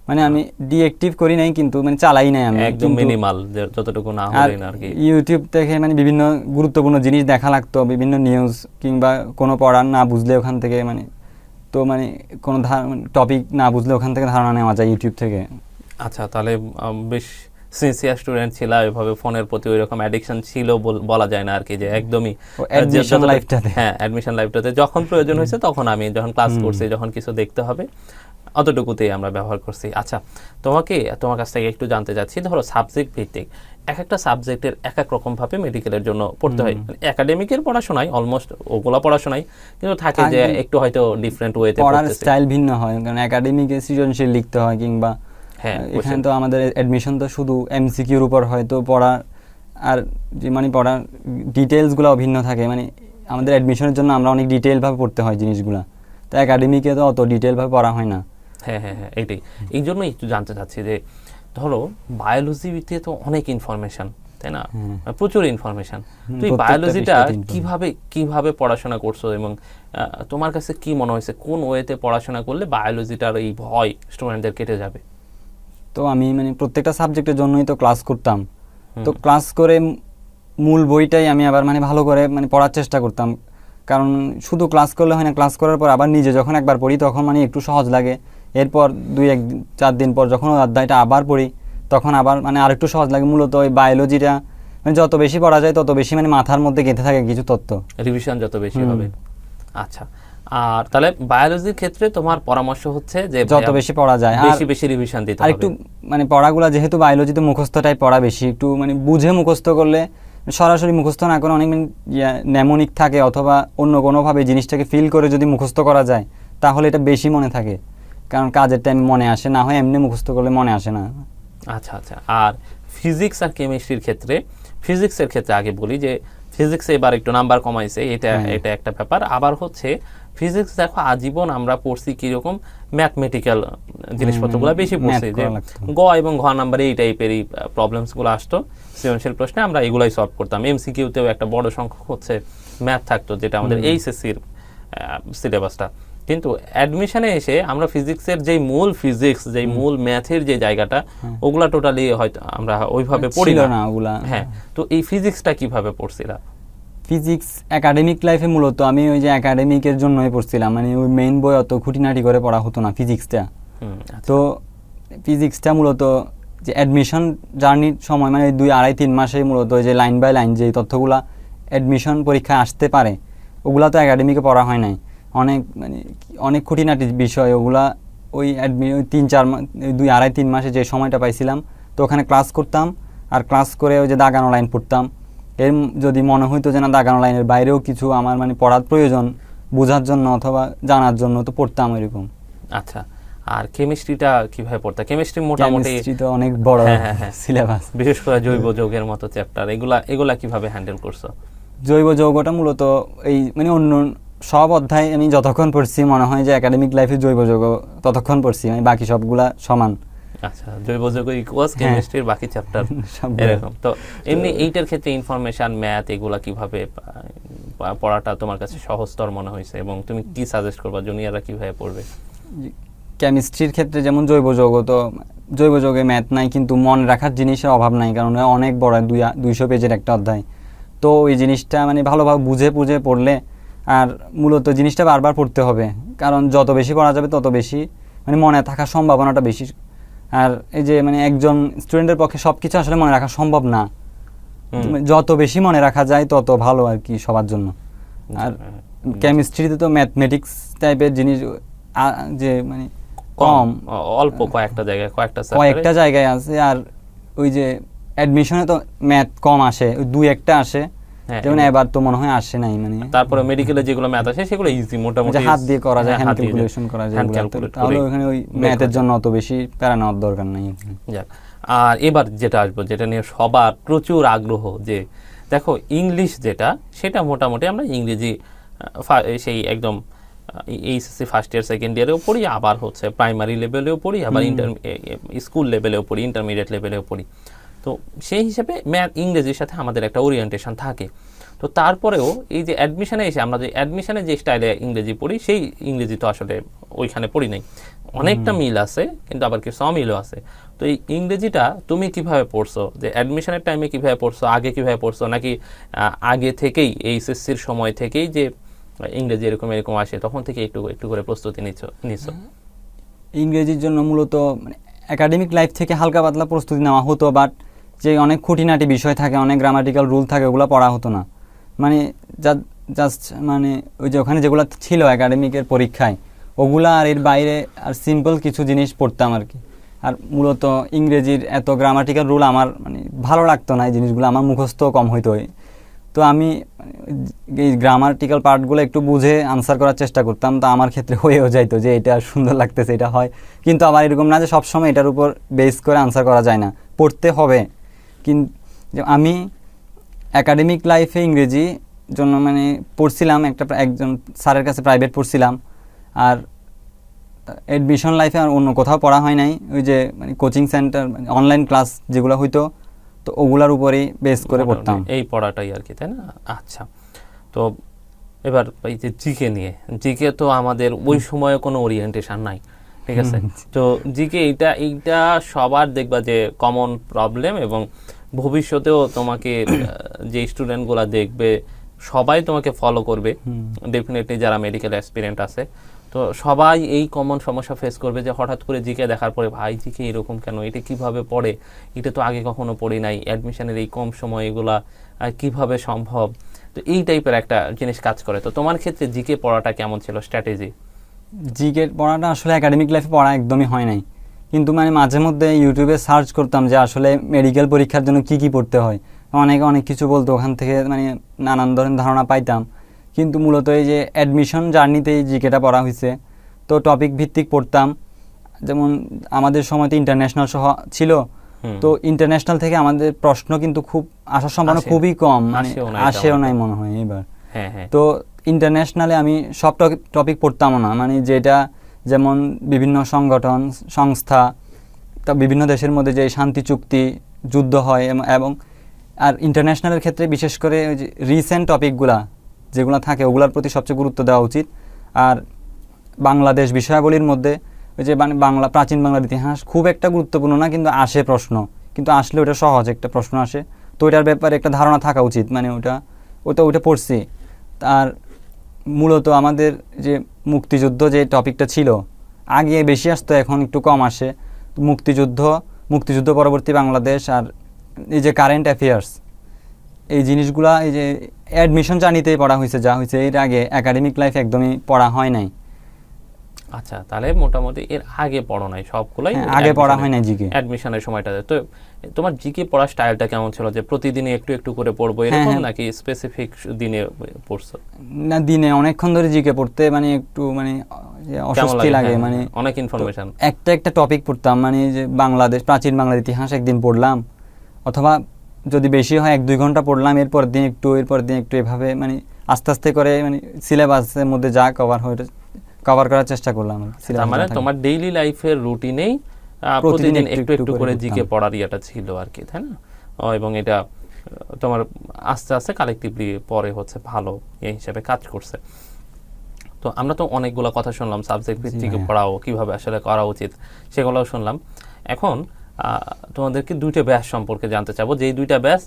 B: মানে আমি ডিঅ্যাক্টিভ করি নাই কিন্তু মানে চালাই নাই আমি,
A: একদম মিনিমাল যতটুকু না হলেই না আর কি।
B: ইউটিউব থেকে মানে বিভিন্ন গুরুত্বপূর্ণ জিনিস দেখা লাগতো, বিভিন্ন নিউজ কিংবা কোনো পড়ার না বুঝলে ওখান থেকে মানে তো মানে কোনো টপিক না বুঝলে ওখান থেকে ধারণা নেওয়া যায় ইউটিউব থেকে।
A: আচ্ছা, তাহলে বেশ সিনসিয়ার স্টুডেন্ট ছিল, এভাবে ফোনের প্রতি ওই রকম অ্যাডিকশন ছিল বলা যায় না আর কি, যে একদমই
B: অ্যাডমিশন লাইফটাতে।
A: হ্যাঁ, অ্যাডমিশন লাইফটাতে যখন প্রয়োজন হয়েছে তখন আমি যখন ক্লাস করছি, যখন কিছু দেখতে হবে অতটুকুতেই আমরা ব্যবহার করছি। আচ্ছা, তোমার কাছ থেকে একটু জানতে চাচ্ছি, ধরো সাবজেক্ট ভিত্তিক এক একটা সাবজেক্টের এক এক রকম ভাবে মেডিকেলের জন্য পড়তে হয়। একাডেমিকের পড়াশোনায় অলমোস্ট ওগুলা পড়াশোনায়, কিন্তু থাকে যে একটু হয়তো ডিফারেন্ট ওয়েতে
B: পড়ার স্টাইল ভিন্ন হয়, কারণ একাডেমিকে সৃজনশীল লিখতে হয়, কিংবা এখানে তো আমাদের অ্যাডমিশন তো শুধু এমসিকিউর উপর হয়, তো পড়ার আর যে মানে পড়ার ডিটেলসগুলো ভিন্ন থাকে। মানে আমাদের অ্যাডমিশনের জন্য আমরা অনেক ডিটেইলভাবে পড়তে হয় জিনিসগুলা, তো একাডেমিকে তো অত ডিটেইলভাবে পড়া হয় না।
A: হ্যাঁ, এইটাই, এই জন্যই একটু জানতে চাচ্ছি যে ধরো বায়োলজিতে তো অনেক ইনফরমেশন, তাই না, প্রচুর ইনফরমেশন। তো এই বায়োলজিটা কিভাবে পড়াশোনা করছো, এবং তোমার কাছে কি মনে হয়েছে কোন ওয়েতে পড়াশোনা করলে বায়োলজিটার এই ভয় স্টুডেন্টদের কেটে যাবে?
B: তো আমি মানে প্রত্যেকটা সাবজেক্টের জন্যই তো ক্লাস করতাম, তো ক্লাস করে মূল বইটাই আমি আবার মানে ভালো করে মানে পড়ার চেষ্টা করতাম, কারণ শুধু ক্লাস করলে হয় না, ক্লাস করার পর আবার নিজে যখন একবার পড়ি তখন মানে একটু সহজ লাগে, এরপর 2-4 দিন পর যখন ওই অধ্যায়টা আবার পড়ি তখন আবার মানে আরেকটু সহজ লাগে। মূলত ওই বায়োলজিটা মানে যত বেশি পড়া যায় তত বেশি মানে মাথার মধ্যে গেঁথে থাকে কিছু তথ্য,
A: রিভিশন যত বেশি হবে। আচ্ছা, আর তাহলে বায়োলজির ক্ষেত্রে তোমার পরামর্শ হচ্ছে যে
B: যত বেশি পড়া যায়
A: বেশি রিভিশন দিতে হবে,
B: আর একটু মানে পড়াগুলা যেহেতু বায়োলজিতে মুখস্থটাই পড়া বেশি, একটু মানে বুঝে মুখস্থ করলে, সরাসরি মুখস্থ না করে অনেক নেমোনিক থাকে অথবা অন্য কোনোভাবে জিনিসটাকে ফিল করে যদি মুখস্থ করা যায় তাহলে এটা বেশি মনে থাকে, কারণ কাজের টাইম মনে আসে না, হয় এমনি মুখস্থ করলে মনে আসে না।
A: আচ্ছা, আর ফিজিক্স আর কেমিস্ট্রির ক্ষেত্রে, ফিজিক্সের ক্ষেত্রে আগে বলি যে ফিজিক্সে এবার একটু নাম্বার কমাইছে, এটা একটা ব্যাপার। আবার হচ্ছে ফিজিক্স দেখো আজীবন আমরা পড়ছি কিরকম ম্যাথমেটিক্যাল জিনিসপত্রগুলো বেশি পড়ছি, যে গ এবং ঘ নাম্বারে এই টাইপেরই প্রবলেমসগুলো আসতো সৃজনশীল প্রশ্নে, আমরা এগুলাই সলভ করতাম। এমসিকিউতেও একটা বড় সংখ্যক হচ্ছে ম্যাথ থাকতো, যেটা আমাদের এইচএসসির সিলেবাসটা। কিন্তু অ্যাডমিশনে এসে আমরা ফিজিক্সের যেই মূল ফিজিক্স, যেই মূল ম্যাথের যে জায়গাটা, ওগুলা টোটালি হয়তো আমরা ওইভাবে পড়ি না
B: ওগুলা।
A: হ্যাঁ, তো এই ফিজিক্সটা কিভাবে পড়ছিলা?
B: ফিজিক্স একাডেমিক লাইফে মূলত আমি ওই যে একাডেমিকের জন্যই পড়ছিলাম, মানে ওই মেইন বই অত খুঁটিনাটি করে পড়া হতো না ফিজিক্সটা। তো ফিজিক্সটা মূলত যে অ্যাডমিশন জার্নির সময় মানে 2-2.5-3 মাসে মূলত ওই যে লাইন বাই লাইন যে তথ্যগুলা অ্যাডমিশন পরীক্ষায় আসতে পারে ওগুলা তো একাডেমিকে পড়া হয় নাই, অনেক খুঁটিনাটি বিষয় ওগুলা ওই 2-2.5-3 মাসে যে সময়টা পাইছিলাম তো ওখানে ক্লাস করতাম, আর ক্লাস করে ওই যে দাগানো লাইন পড়তাম। এর যদি মনে হইতো যে না দাগানো লাইনের বাইরেও কিছু আমার মানে পড়ার প্রয়োজন বোঝার জন্য অথবা জানার জন্য, তো পড়তাম এরকম।
A: আচ্ছা, আর কেমিস্ট্রিটা কিভাবে পড়তা? কেমিস্ট্রি মোটামুটি
B: তো অনেক বড় সিলেবাস,
A: বিশেষ করে জৈব যৌগের মতো চ্যাপ্টার, এগুলা কিভাবে হ্যান্ডেল করছো?
B: জৈব যৌগটা মূলত এই মানে অন্য সব অধ্যায় আমি যতক্ষণ পড়ছি মনে হয় যে একাডেমিক লাইফে জৈব যৌগ ততক্ষণ পড়ছি, মানে বাকি সবগুলা সমান।
A: আচ্ছা, জৈব যৌগ ইকুয়ালস কেমিস্ট্রির বাকি চ্যাপ্টার এরকম। তো এমনি এইটার ক্ষেত্রে ইনফরমেশন ম্যাথ এগুলা কিভাবে পড়াটা তোমার কাছে সহজতর মনে হয়েছে, এবং তুমি কি সাজেস্ট করবা জুনিয়ররা কিভাবে পড়বে?
B: কেমিস্ট্রির ক্ষেত্রে যেমন জৈব যৌগ, তো জৈব যৌগে ম্যাথ নাই কিন্তু মনে রাখার জিনিসের অভাব নাই, কারণ অনেক বড় 200 পেজের একটা অধ্যায়, তো ওই জিনিসটা মানে ভালোভাবে বুঝে পড়লে, আর মূলত জিনিসটা বারবার পড়তে হবে, কারণ যত বেশি পড়া যাবে তত বেশি মানে মনে থাকার সম্ভাবনাটা বেশি। আর এই যে মানে একজন স্টুডেন্টের পক্ষে সব কিছু আসলে মনে রাখা সম্ভব না, যত বেশি মনে রাখা যায় তত ভালো আর কি সবার জন্য। আর কেমিস্ট্রিতে তো ম্যাথমেটিক্স টাইপের জিনিস যে মানে কম,
A: অল্প কয়েকটা
B: জায়গায় আছে, আর ওই যে অ্যাডমিশনে তো ম্যাথ কম আসে, 2-1টা আসে, যেমন এবার তো মনে হয় আসে নাই। মানে তারপরে
A: মেডিকেলে যেগুলো ম্যাথ আসে সেগুলো ইজি, মোটামুটি
B: হাত দিয়ে করা যায়, হ্যান্ড ক্যালকুলেশন করা যায়, তাহলে ওখানে ওই ম্যাথের জন্য অত বেশি প্যারা নেওয়ার দরকার নাই।
A: যাক, আর এবার যেটা আসবো, যেটা নিয়ে সবার প্রচুর আগ্রহ, যে দেখো ইংলিশ যেটা, সেটা মোটামুটি আমরা ইংরেজি সেই একদম এইচএসসি ফার্স্ট ইয়ার সেকেন্ড ইয়ারেও পড়ি, আবার হচ্ছে প্রাইমারি লেভেলেও পড়ি, আবার স্কুল লেভেলেও পড়ি, ইন্টারমিডিয়েট লেভেলেও পড়ি। তো সেই হিসেবে ম্যাথ ইংরেজির সাথে আমাদের একটা ওরিয়েন্টেশন থাকে। তো তারপরেও এই যে অ্যাডমিশনে এসে আমরা যে অ্যাডমিশনে যে স্টাইলে ইংরেজি পড়ি, সেই ইংরেজি তো আসলে ওইখানে পড়ি নাই, অনেকটা মিল আছে কিন্তু আবার কিছু অমিলও আছে। তো এই ইংরেজিটা তুমি কিভাবে পড়ছো, যে অ্যাডমিশনের টাইমে কিভাবে পড়ছো, আগে কিভাবে পড়ছো, নাকি আগে থেকেই এইচএসসির সময় থেকেই যে ইংরেজি এরকম আসে তখন থেকে একটু একটু করে প্রস্তুতি নিছো?
B: ইংরেজির জন্য মূলত একাডেমিক লাইফ থেকে হালকা পাতলা প্রস্তুতি নেওয়া হতো, বাট যে অনেক খুঁটিনাটি বিষয় থাকে, অনেক গ্রামাটিক্যাল রুল থাকে, ওগুলো পড়া হতো না। মানে জাস্ট মানে ওই যে ওখানে যেগুলো ছিল একাডেমিকের পরীক্ষায় ওগুলা আর এর বাইরে আর সিম্পল কিছু জিনিস পড়তাম আর কি। আর মূলত ইংরেজির এত গ্রামাটিক্যাল রুল আমার মানে ভালো লাগতো না, এই জিনিসগুলো আমার মুখস্থ কম হইতো। তো আমি এই গ্রামাটিক্যাল পার্টগুলো একটু বুঝে আনসার করার চেষ্টা করতাম, তো আমার ক্ষেত্রে হয়েও যাইতো যে এটা সুন্দর লাগতেছে, এটা হয়। কিন্তু আবার এরকম না যে সবসময় এটার উপর বেস করে আনসার করা যায় না, পড়তে হবে। কিন্তু আমি একাডেমিক লাইফে ইংরেজি জন্য মানে পড়ছিলাম একজন স্যারের কাছে প্রাইভেট পড়ছিলাম, আর অ্যাডমিশন লাইফে আর অন্য কোথাও পড়া হয় নাই। ওই যে মানে কোচিং সেন্টার অনলাইন ক্লাস যেগুলো হইতো, তো ওগুলার উপরেই বেস করে পড়তাম,
A: এই পড়াটাই আর কি, তাই না? আচ্ছা, তো এবার এই যে জিকে নিয়ে, জিকে তো আমাদের ওই সময়ে কোনো ওরিয়েন্টেশন নাই, ঠিক আছে? তো জিকে এইটা সবার দেখবা যে কমন প্রবলেম, এবং ভবিষ্যতেও তোমাকে যে স্টুডেন্টগুলো দেখবে সবাই তোমাকে ফলো করবে ডেফিনেটলি, যারা মেডিকেল অ্যাসপিরেন্ট আছে। তো সবাই এই কমন সমস্যা ফেস করবে যে হঠাৎ করে জিকে দেখার পরে ভাই জিকে এরকম কেন, এটা কিভাবে পড়ে, এটা তো আগে কখনো পড়ি নাই, অ্যাডমিশনের এই কম সময় এগুলা কিভাবে সম্ভব। তো এই টাইপের একটা জিনিস কাজ করে। তো তোমার ক্ষেত্রে জিকে পড়াটা কেমন ছিল, স্ট্র্যাটেজি?
B: জিকে পড়াটা আসলে একাডেমিক লাইফে পড়া একদমই হয় নাই, কিন্তু মানে মাঝে মধ্যে ইউটিউবে সার্চ করতাম যে আসলে মেডিকেল পরীক্ষার জন্য কি কি পড়তে হয়। অনেক কিছু বলতো, ওখান থেকে মানে নানান ধরনের ধারণা পাইতাম। কিন্তু মূলত এই যে অ্যাডমিশন জার্নিতেই জিকেটা পড়া হয়েছে, তো টপিক ভিত্তিক পড়তাম। যেমন আমাদের সময় তো ইন্টারন্যাশনাল সহ ছিল, তো ইন্টারন্যাশনাল থেকে আমাদের প্রশ্ন কিন্তু খুব আসার সম্ভাবনা খুবই কম, মানে আসেও নাই মনে হয় এবার। তো ইন্টারন্যাশনালে আমি সব টপিক পড়তামও না, মানে যেটা যেমন বিভিন্ন সংগঠন সংস্থা, তা বিভিন্ন দেশের মধ্যে যে শান্তি চুক্তি যুদ্ধ হয়, এবং আর ইন্টারন্যাশনালের ক্ষেত্রে বিশেষ করে ওই যে রিসেন্ট টপিকগুলা যেগুলো থাকে ওগুলোর প্রতি সবচেয়ে গুরুত্ব দেওয়া উচিত। আর বাংলাদেশ বিষয়াবলীর মধ্যে ওই যে মানে প্রাচীন বাংলার ইতিহাস খুব একটা গুরুত্বপূর্ণ না, কিন্তু আসে প্রশ্ন, কিন্তু আসলে ওটা সহজ একটা প্রশ্ন আসে, তো ওইটার ব্যাপারে একটা ধারণা থাকা উচিত, মানে ওটা পড়ছি। আর মূলত আমাদের যে মুক্তিযুদ্ধ যে টপিকটা ছিল আগে বেশি আসতো, এখন একটু কম আসে। মুক্তিযুদ্ধ পরবর্তী বাংলাদেশ, আর এই যে কারেন্ট অ্যাফেয়ার্স, এই জিনিসগুলা এই যে অ্যাডমিশন জার্নিতেই পড়া হয়েছে, যা হয়েছে এর আগে একাডেমিক লাইফ একদমই পড়া হয় নাই।
A: আচ্ছা, তাহলে মোটামুটি এর আগে পড়ো নাই সবগুলাই?
B: আগে পড়া হয় নাই জিকে,
A: অ্যাডমিশনের সময়টাতে। তো তোমার জিকে পড়ার স্টাইলটা কেমন ছিল, যে প্রতিদিনই একটু একটু করে পড়বো এরকম, নাকি স্পেসিফিক দিনে পড়ছো?
B: না, দিনে অনেকক্ষণ ধরে জিকে পড়তে মানে একটু মানে অস্বস্তি লাগে, মানে
A: অনেক ইনফরমেশন।
B: একটা টপিক পড়তাম, মানে যে বাংলাদেশ প্রাচীন বাংলার ইতিহাস একদিন পড়লাম, অথবা যদি বেশি হয় 1-2 ঘন্টা পড়লাম, এরপর দিন একটু এভাবে মানে আস্তে আস্তে করে মানে সিলেবাসের মধ্যে যা কভার করার চেষ্টা করলাম।
A: মানে তোমার ডেইলি লাইফের রুটিনেই প্রতিদিন একটু একটু করে জিকে পড়ার ইয়েটা ছিল আর কি, তাই না? এবং এটা তোমার আস্তে আস্তে কালেকটিভলি পরে হচ্ছে ভালো এই হিসেবে কাজ করছে। তো আমরা তো অনেকগুলো কথা শুনলাম, সাবজেক্ট ভিত্তিক পড়াও কিভাবে আসলে করা উচিত সেগুলোও শুনলাম। এখন তোমাদেরকে 2টা ব্যাচ সম্পর্কে জানতে চাবো, যেই 2টা ব্যাচ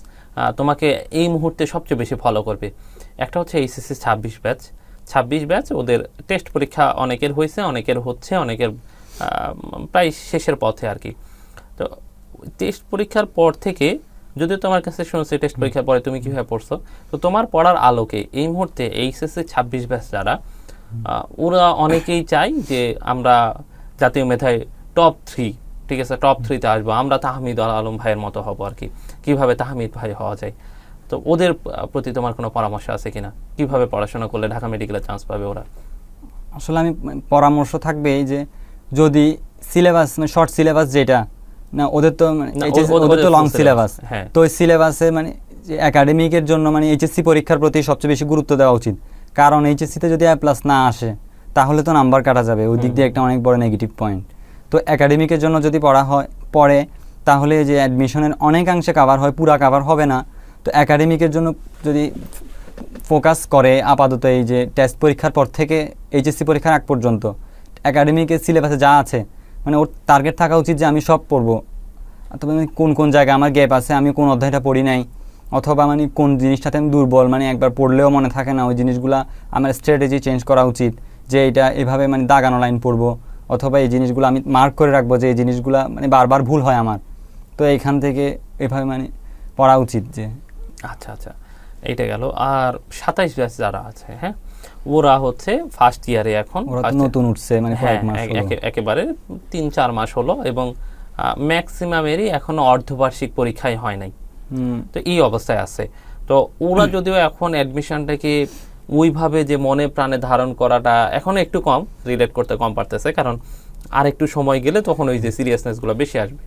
A: তোমাকে এই মুহূর্তে সবচেয়ে বেশি ফলো করবে। একটা হচ্ছে এইচএসসি 26 ব্যাচ, ওদের টেস্ট পরীক্ষা অনেকের হয়েছে, অনেকের হচ্ছে, অনেকের প্রায় শেষের পথে আর কি। তো টেস্ট পরীক্ষার পর থেকে, যদি তোমার কাছে শুনছি টেস্ট পরীক্ষার পরে তুমি কীভাবে পড়ছো, তো তোমার পড়ার আলোকে এই মুহূর্তে এইচএসসি 26 ব্যাচ যারা, ওরা অনেকেই চাই যে আমরা জাতীয় মেধায় টপ 3, ঠিক আছে, টপ 3-তে আসবো, আমরা তাহমিদ আলম ভাইয়ের মতো হবো আর কি। কীভাবে তাহমিদ ভাই হওয়া যায়, তো ওদের প্রতি তোমার কোনো পরামর্শ আছে কিনা? কিভাবে পড়াশোনা করলে ঢাকা মেডিকেলে চান্স পাবে ওরা?
B: আসলে আমি পরামর্শ থাকবে এই যে, যদি সিলেবাস মানে শর্ট সিলেবাস যেটা না, ওদের তো লং সিলেবাস, তো ওই সিলেবাসে মানে একাডেমিকের জন্য মানে এইচএসসি পরীক্ষার প্রতি সবচেয়ে বেশি গুরুত্ব দেওয়া উচিত। কারণ এইচএসসিতে যদি A+ না আসে তাহলে তো নাম্বার কাটা যাবে, ওই দিক দিয়ে একটা অনেক বড় নেগেটিভ পয়েন্ট। তো একাডেমিকের জন্য যদি পড়ে তাহলে যে অ্যাডমিশনের অনেকাংশে কাভার হয়, পুরা কাভার হবে না। তো একাডেমিকের জন্য যদি ফোকাস করে আপাতত এই যে টেস্ট পরীক্ষার পর থেকে এইচএসসি পরীক্ষার আগ পর্যন্ত একাডেমিকের সিলেবাসে যা আছে, মানে ওর টার্গেট থাকা উচিত যে আমি সব পড়বো। তবে কোন জায়গায় আমার গ্যাপ আছে, আমি কোন অধ্যায়টা পড়ি নাই, অথবা মানে কোন জিনিসটাতে আমি দুর্বল, মানে একবার পড়লেও মনে থাকে না, ওই জিনিসগুলা আমার স্ট্র্যাটেজি চেঞ্জ করা উচিত, যে এটা এভাবে মানে দাগানো লাইন পড়বো, অথবা এই জিনিসগুলো আমি মার্ক করে রাখবো যে এই জিনিসগুলা মানে বারবার ভুল হয় আমার, তো এইখান থেকে এভাবে মানে পড়া উচিত যে।
A: আচ্ছা, এইটা গেল। আর 27 ব্যাচ যারা আছে, হ্যাঁ, ওরা হচ্ছে ফার্স্ট ইয়ারে এখন,
B: ওরা তো নতুন উঠছে, মানে কয়েক মাস হলো।
A: একেবারে 3-4 মাস হলো, এবং ম্যাক্সিমামেরই এখনো অর্ধবার্ষিক পরীক্ষাই হয় নাই। তো এই অবস্থায় আছে। তো ওরা যদিও এখন অ্যাডমিশনটাকে ওইভাবে যে মনে প্রাণে ধারণ করাটা এখন একটু কম, রিলেট করতে কম পারতেছে, কারণ আর একটু সময় গেলে তখন ওই যে সিরিয়াসনেসগুলো বেশি আসবে।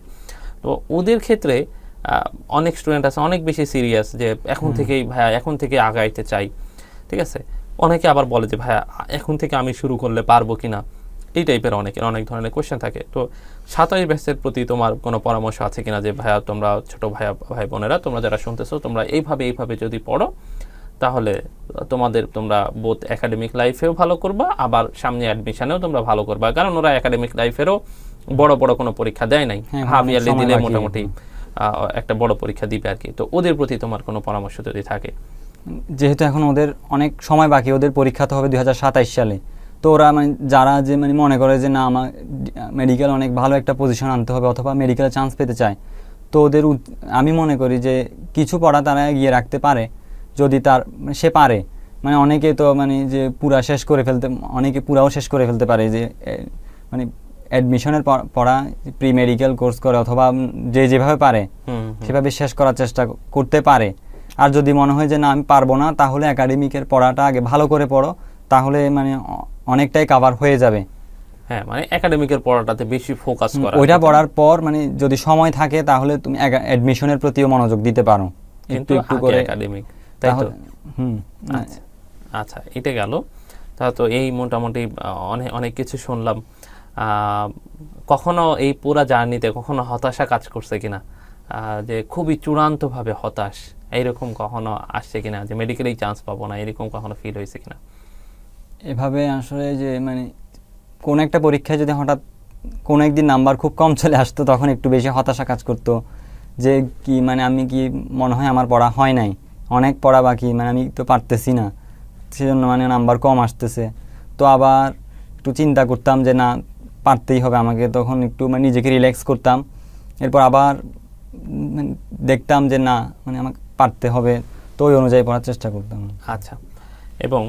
A: তো ওদের ক্ষেত্রে অনেক স্টুডেন্ট আছে অনেক বেশি সিরিয়াস, যে এখন থেকেই ভাইয়া এখন থেকে আগাইতে চাই, ঠিক আছে। অনেকে আবার বলে যে ভাইয়া এখন থেকে আমি শুরু করলে পারবো কিনা, এই টাইপের অনেক ধরনের কোয়েশ্চেন থাকে। তো 27 ব্যাচের প্রতি তোমার কোনো পরামর্শ আছে কিনা, যে ভাইয়া তোমরা ছোট ভাই বোনেরা তোমরা যারা শুনতেছো, তোমরা এইভাবে যদি পড়ো তাহলে তোমরা বোথ একাডেমিক লাইফেও ভালো করবা, আবার সামনে অ্যাডমিশনেও তোমরা ভালো করবা, কারণ ওরা একাডেমিক লাইফেরও বড় কোনো পরীক্ষা দেয় নাই, হাফ ইয়ারলি দিলে মোটামুটি একটা বড় পরীক্ষা দিবে আর কি। তো ওদের প্রতি তোমার কোনো পরামর্শ যদি থাকে?
B: যেহেতু এখন ওদের অনেক সময় বাকি, ওদের পরীক্ষা তো হবে 2027 সালে, তো ওরা মানে যারা যে মানে মনে করে যে না আমার মেডিকেল অনেক ভালো একটা পজিশন আনতে হবে অথবা মেডিকেলে চান্স পেতে চায়, তো ওদের আমি মনে করি যে কিছু পড়া তারা এগিয়ে রাখতে পারে যদি সে পারে। মানে অনেকে তো মানে যে পুরাও শেষ করে ফেলতে পারে, যে মানে অ্যাডমিশনের পড়া প্রি মেডিকেল কোর্স করে অথবা যেভাবে পারে সেভাবে শেষ করার চেষ্টা করতে পারে। আর যদি মনে হয় যে না আমি পারবো না, তাহলে একাডেমিকের পড়াটা আগে ভালো করে পড়ো, তাহলে মানে অনেকটাই কভার হয়ে যাবে।
A: হ্যাঁ, মানে একাডেমিকের পড়াটাতে বেশি ফোকাস করা,
B: ওইটা পড়ার পর মানে যদি সময় থাকে তাহলে তুমি অ্যাডমিশনের প্রতিও মনোযোগ দিতে পারো,
A: একটু করে একাডেমিক, তাই তো? আচ্ছা, এটা গেল। তা তো এই মোটামুটি অনেক কিছু শুনলাম। কখনো এই পুরা জার্নিতে কখনো হতাশা কাজ করছে কিনা, যে খুবই চূড়ান্তভাবে হতাশ, এইরকম কখনো আসছে কিনা, যে মেডিকেলেই চান্স পাবো না, এরকম কখনো ফিল হয়েছে কিনা?
B: এভাবে আসলে যে মানে কোন একটা পরীক্ষায় যদি হঠাৎ কোনো একদিন নাম্বার খুব কম চলে আসতো, তখন একটু বেশি হতাশা কাজ করতো, যে কি মানে আমি কি মনে হয় আমার পড়া হয় নাই, অনেক পড়া বাকি, মানে আমি তো পারতেছি না, সেজন্য মানে নাম্বার কম আসতেছে। তো আবার একটু চিন্তা করতাম যে না পারতেই হবে আমাকে, তখন একটু মানে নিজেকে রিল্যাক্স করতাম, এরপর আবার দেখতাম যে না মানে আমাকে পারতে হবে, তো ওই অনুযায়ী পড়ার চেষ্টা করতাম।
A: আচ্ছা, এবং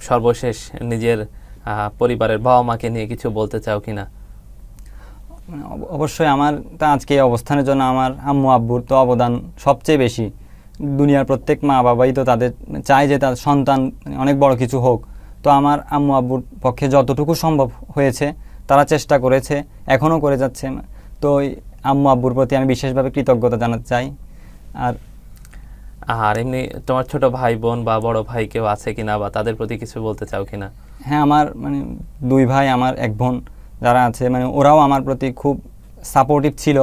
A: সর্বশেষ নিজের পরিবারের বাবা মাকে নিয়ে কিছু বলতে চাও কিনা?
B: অবশ্যই আমার তা আজকে এই অবস্থানের জন্য আমার আম্মু আব্বুর তো অবদান সবচেয়ে বেশি। দুনিয়ার প্রত্যেক মা বাবাই তো তাদের চায় যে তার সন্তান অনেক বড় কিছু হোক। তো আমার আম্মু আব্বুর পক্ষে যতটুকু সম্ভব হয়েছে তারা চেষ্টা করেছে, এখনও করে যাচ্ছে। তো আম্মু আব্বুর প্রতি আমি বিশেষভাবে কৃতজ্ঞতা জানাতে চাই।
A: আর এমনি তোমার ছোট ভাই বোন বা বড় ভাই কেউ আছে কিনা, বা তাদের প্রতি কিছু বলতে চাও কিনা?
B: হ্যাঁ, আমার মানে 2 ভাই আমার 1 বোন যারা আছে, মানে ওরাও আমার প্রতি খুব সাপোর্টিভ ছিল,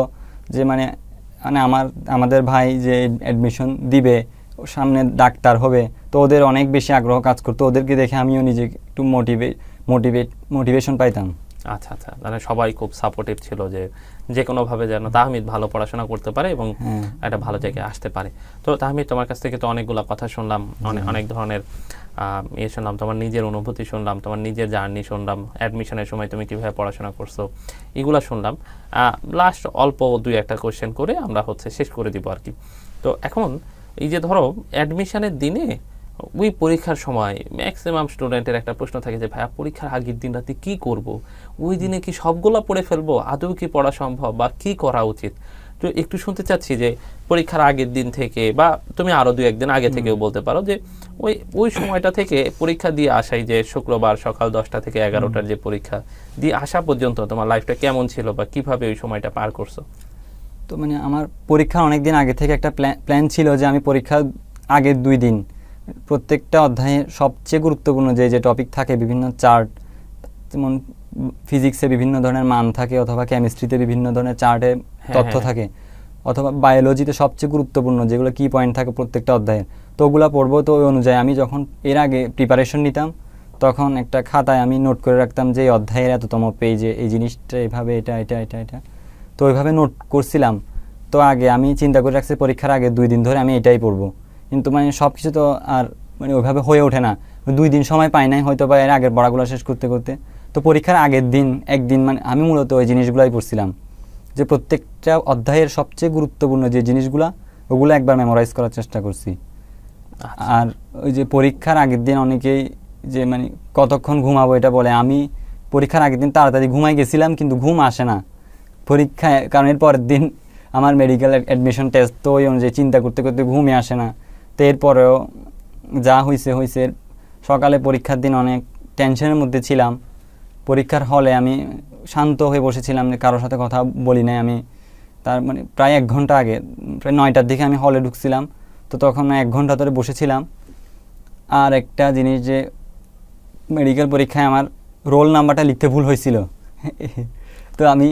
B: যে মানে আমাদের ভাই যে অ্যাডমিশন দিবে, সামনে ডাক্তার হবে, তো ওদের অনেক বেশি আগ্রহ কাজ করতো, ওদেরকে দেখে আমিও নিজে একটু মোটিভেশন পাইতাম।
A: আচ্ছা, মানে সবাই খুব সাপোর্টিভ ছিল, যে কোনোভাবে যেন তাহমিদ ভালো পড়াশোনা করতে পারে এবং একটা ভালো জায়গায় আসতে পারে। তো তাহমিদ, তোমার কাছ থেকে তো অনেকগুলো কথা শুনলাম, অনেক ধরনের শুনলাম, তোমার নিজের অনুভূতি শুনলাম, তোমার নিজের জার্নি শুনলাম, অ্যাডমিশনের সময় তুমি কীভাবে পড়াশোনা করছো এগুলো শুনলাম। লাস্ট অল্প 2-1টা কোয়েশ্চেন করে আমরা শেষ করে দিব আর কি। তো এখন এই যে ধরো অ্যাডমিশনের দিনে ওই পরীক্ষার সময় ম্যাক্সিমাম স্টুডেন্টের একটা প্রশ্ন থাকে যে ভাইয়া পরীক্ষার আগের দিন রাতে কী করব, ওই দিনে কি সবগুলো পড়ে ফেলবো, আদৌ কি পড়া সম্ভব বা কি করা উচিত? তো একটু শুনতে চাচ্ছি যে পরীক্ষার আগের দিন থেকে, বা তুমি আরও 2-1 দিন আগে থেকেও বলতে পারো, যে ওই সময়টা থেকে পরীক্ষা দিয়ে আসাই, যে শুক্রবার সকাল 10টা থেকে 11টার যে পরীক্ষা দিয়ে আসা পর্যন্ত তোমার লাইফটা কেমন ছিল বা কিভাবে ওই সময়টা পার করছো?
B: তো মানে আমার পরীক্ষার অনেক দিন আগে থেকে একটা প্ল্যান ছিল যে আমি পরীক্ষার আগের 2 দিন প্রত্যেকটা অধ্যায়ে সবচেয়ে গুরুত্বপূর্ণ যে টপিক থাকে, বিভিন্ন চার্ট, যেমন ফিজিক্সে বিভিন্ন ধরনের মান থাকে, অথবা কেমিস্ট্রিতে বিভিন্ন ধরনের চার্টে তথ্য থাকে, অথবা বায়োলজিতে সবচেয়ে গুরুত্বপূর্ণ যেগুলো কি পয়েন্ট থাকে প্রত্যেকটা অধ্যায়ের, তো ওগুলো পড়বো। তো ওই অনুযায়ী আমি যখন এর আগে প্রিপারেশন নিতাম, তখন একটা খাতায় আমি নোট করে রাখতাম যে এই অধ্যায়ের এততম পেজে এই জিনিসটা এভাবে, এটা এটা এটা এটা, তো ওইভাবে নোট করছিলাম। তো আগে আমি চিন্তা করে রাখছি পরীক্ষার আগে 2 দিন ধরে আমি এটাই পড়বো, কিন্তু মানে সব কিছু তো আর মানে ওইভাবে হয়ে ওঠে না, 2 দিন সময় পাই নাই হয়তো, বা এর আগের পড়াগুলো শেষ করতে করতে। তো পরীক্ষার আগের দিন একদিন মানে আমি মূলত ওই জিনিসগুলোই পড়ছিলাম, যে প্রত্যেকটা অধ্যায়ের সবচেয়ে গুরুত্বপূর্ণ যে জিনিসগুলো ওগুলো একবার মেমোরাইজ করার চেষ্টা করছি। আর ওই যে পরীক্ষার আগের দিন অনেকেই যে মানে কতক্ষণ ঘুমাবো এটা বলে, আমি পরীক্ষার আগের দিন তাড়াতাড়ি ঘুমাই গেছিলাম কিন্তু ঘুম আসে না পরীক্ষায়, কারণ এর পরের দিন আমার মেডিকেল অ্যাডমিশন টেস্ট, তো ওই অনুযায়ী চিন্তা করতে করতে ঘুমই আসে না। তো এরপরেও যা হয়েছে। সকালে পরীক্ষার দিন অনেক টেনশনের মধ্যে ছিলাম। পরীক্ষার হলে আমি শান্ত হয়ে বসেছিলাম, কারোর সাথে কথা বলি নাই আমি। তার মানে প্রায় 1 ঘন্টা আগে, প্রায় 9টার দিকে আমি হলে ঢুকছিলাম, তো তখন 1 ঘন্টা ধরে বসেছিলাম। আর একটা জিনিস যে মেডিকেল পরীক্ষায় আমার রোল নাম্বারটা লিখতে ভুল হয়েছিল তো আমি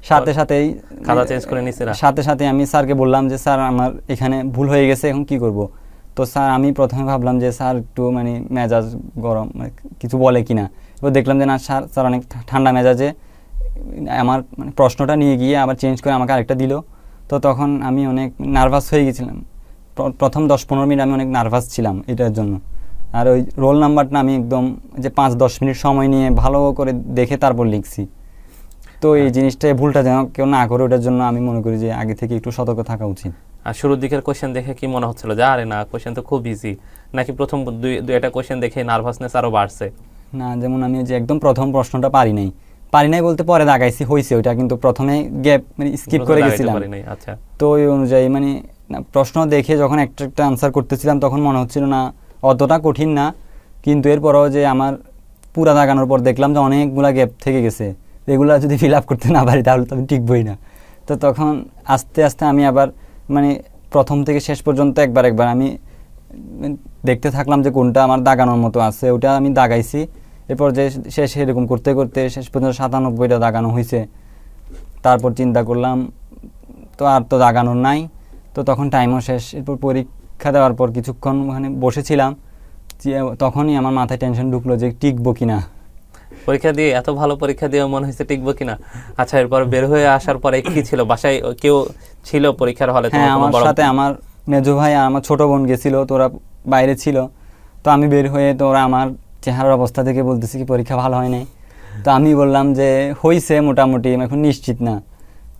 B: সাথে সাথেই
A: খাতা চেঞ্জ করে নিছিলা?
B: সাথে আমি স্যারকে বললাম যে স্যার আমার এখানে ভুল হয়ে গেছে, এখন কি করব। তো স্যার, আমি প্রথমে ভাবলাম যে স্যার একটু মানে মেজাজ গরম, মানে কিছু বলে কিনা। এবার দেখলাম যে না, স্যার অনেক ঠান্ডা মেজাজে আমার মানে প্রশ্নটা নিয়ে গিয়ে আবার চেঞ্জ করে আমাকে আরেকটা দিল। তো তখন আমি অনেক নার্ভাস হয়ে গেছিলাম। প্রথম 10-15 মিনিট আমি অনেক নার্ভাস ছিলাম এটার জন্য। আর ওই রোল নাম্বারটা আমি একদম যে 5-10 মিনিট সময় নিয়ে ভালো করে দেখে তারপর লিখছি। তো এই জিনিসটা, ভুলটা যেন কেউ না করে, ওটার জন্য আমি মনে করি যে আগে থেকে একটু সতর্ক থাকা উচিত।
A: আর শুরুর দিকের কোশ্চেন দেখে কি মনে হচ্ছিল যে আরে না, কোশ্চেন তো খুব ইজি, নাকি প্রথম দুই একটা কোশ্চেন দেখে নার্ভাসনেস আরো বাড়ছে?
B: না, যেমন আমি যে একদম প্রথম প্রশ্নটা পারি নাই বলতে পরে দাগাইছি, হয়েছে ওইটা, কিন্তু প্রথমে গ্যাপ মানে স্কিপ করে গেছিলাম।
A: আচ্ছা।
B: তো ওই অনুযায়ী মানে প্রশ্ন দেখে যখন একটা আনসার করতেছিলাম তখন মনে হচ্ছিল না অতটা কঠিন না, কিন্তু এরপরও যে আমার পুরা দাগানোর পর দেখলাম যে অনেকগুলা গ্যাপ থেকে গেছে, এগুলা যদি ফিল আপ করতে না পারি তাহলে তো আমি টিকবই না। তো তখন আস্তে আস্তে আমি আবার মানে প্রথম থেকে শেষ পর্যন্ত একবার আমি দেখতে থাকলাম যে কোনটা আমার দাগানোর মতো আছে, ওটা আমি দাগাইছি। এরপর যে শেষ এরকম করতে করতে শেষ পর্যন্ত 97টা দাগানো হয়েছে। তারপর চিন্তা করলাম তো আর তো দাগানোর নাই, তো তখন টাইমও শেষ। এরপর পরীক্ষা দেওয়ার পর কিছুক্ষণ ওখানে বসেছিলাম, তখনই আমার মাথায় টেনশন ঢুকলো যে টিকবো কিনা।
A: পরীক্ষা দিয়ে এত ভালো পরীক্ষা দিয়ে মনে হয়েছে টিকবো কিনা। আচ্ছা, এরপর বের হয়ে আসার পরে কি ছিল? বাসায় কেউ ছিল পরীক্ষার হলে?
B: হ্যাঁ, আমার সাথে আমার মেজো ভাই আর আমার ছোট বোন গেছিল, তো ওরা বাইরে ছিল। তো আমি বের হয়ে, তো ওরা আমার চেহারার অবস্থা থেকে বলতেছে কি পরীক্ষা ভালো হয় নাই। তো আমি বললাম যে হয়েছে মোটামুটি, এখন নিশ্চিত না।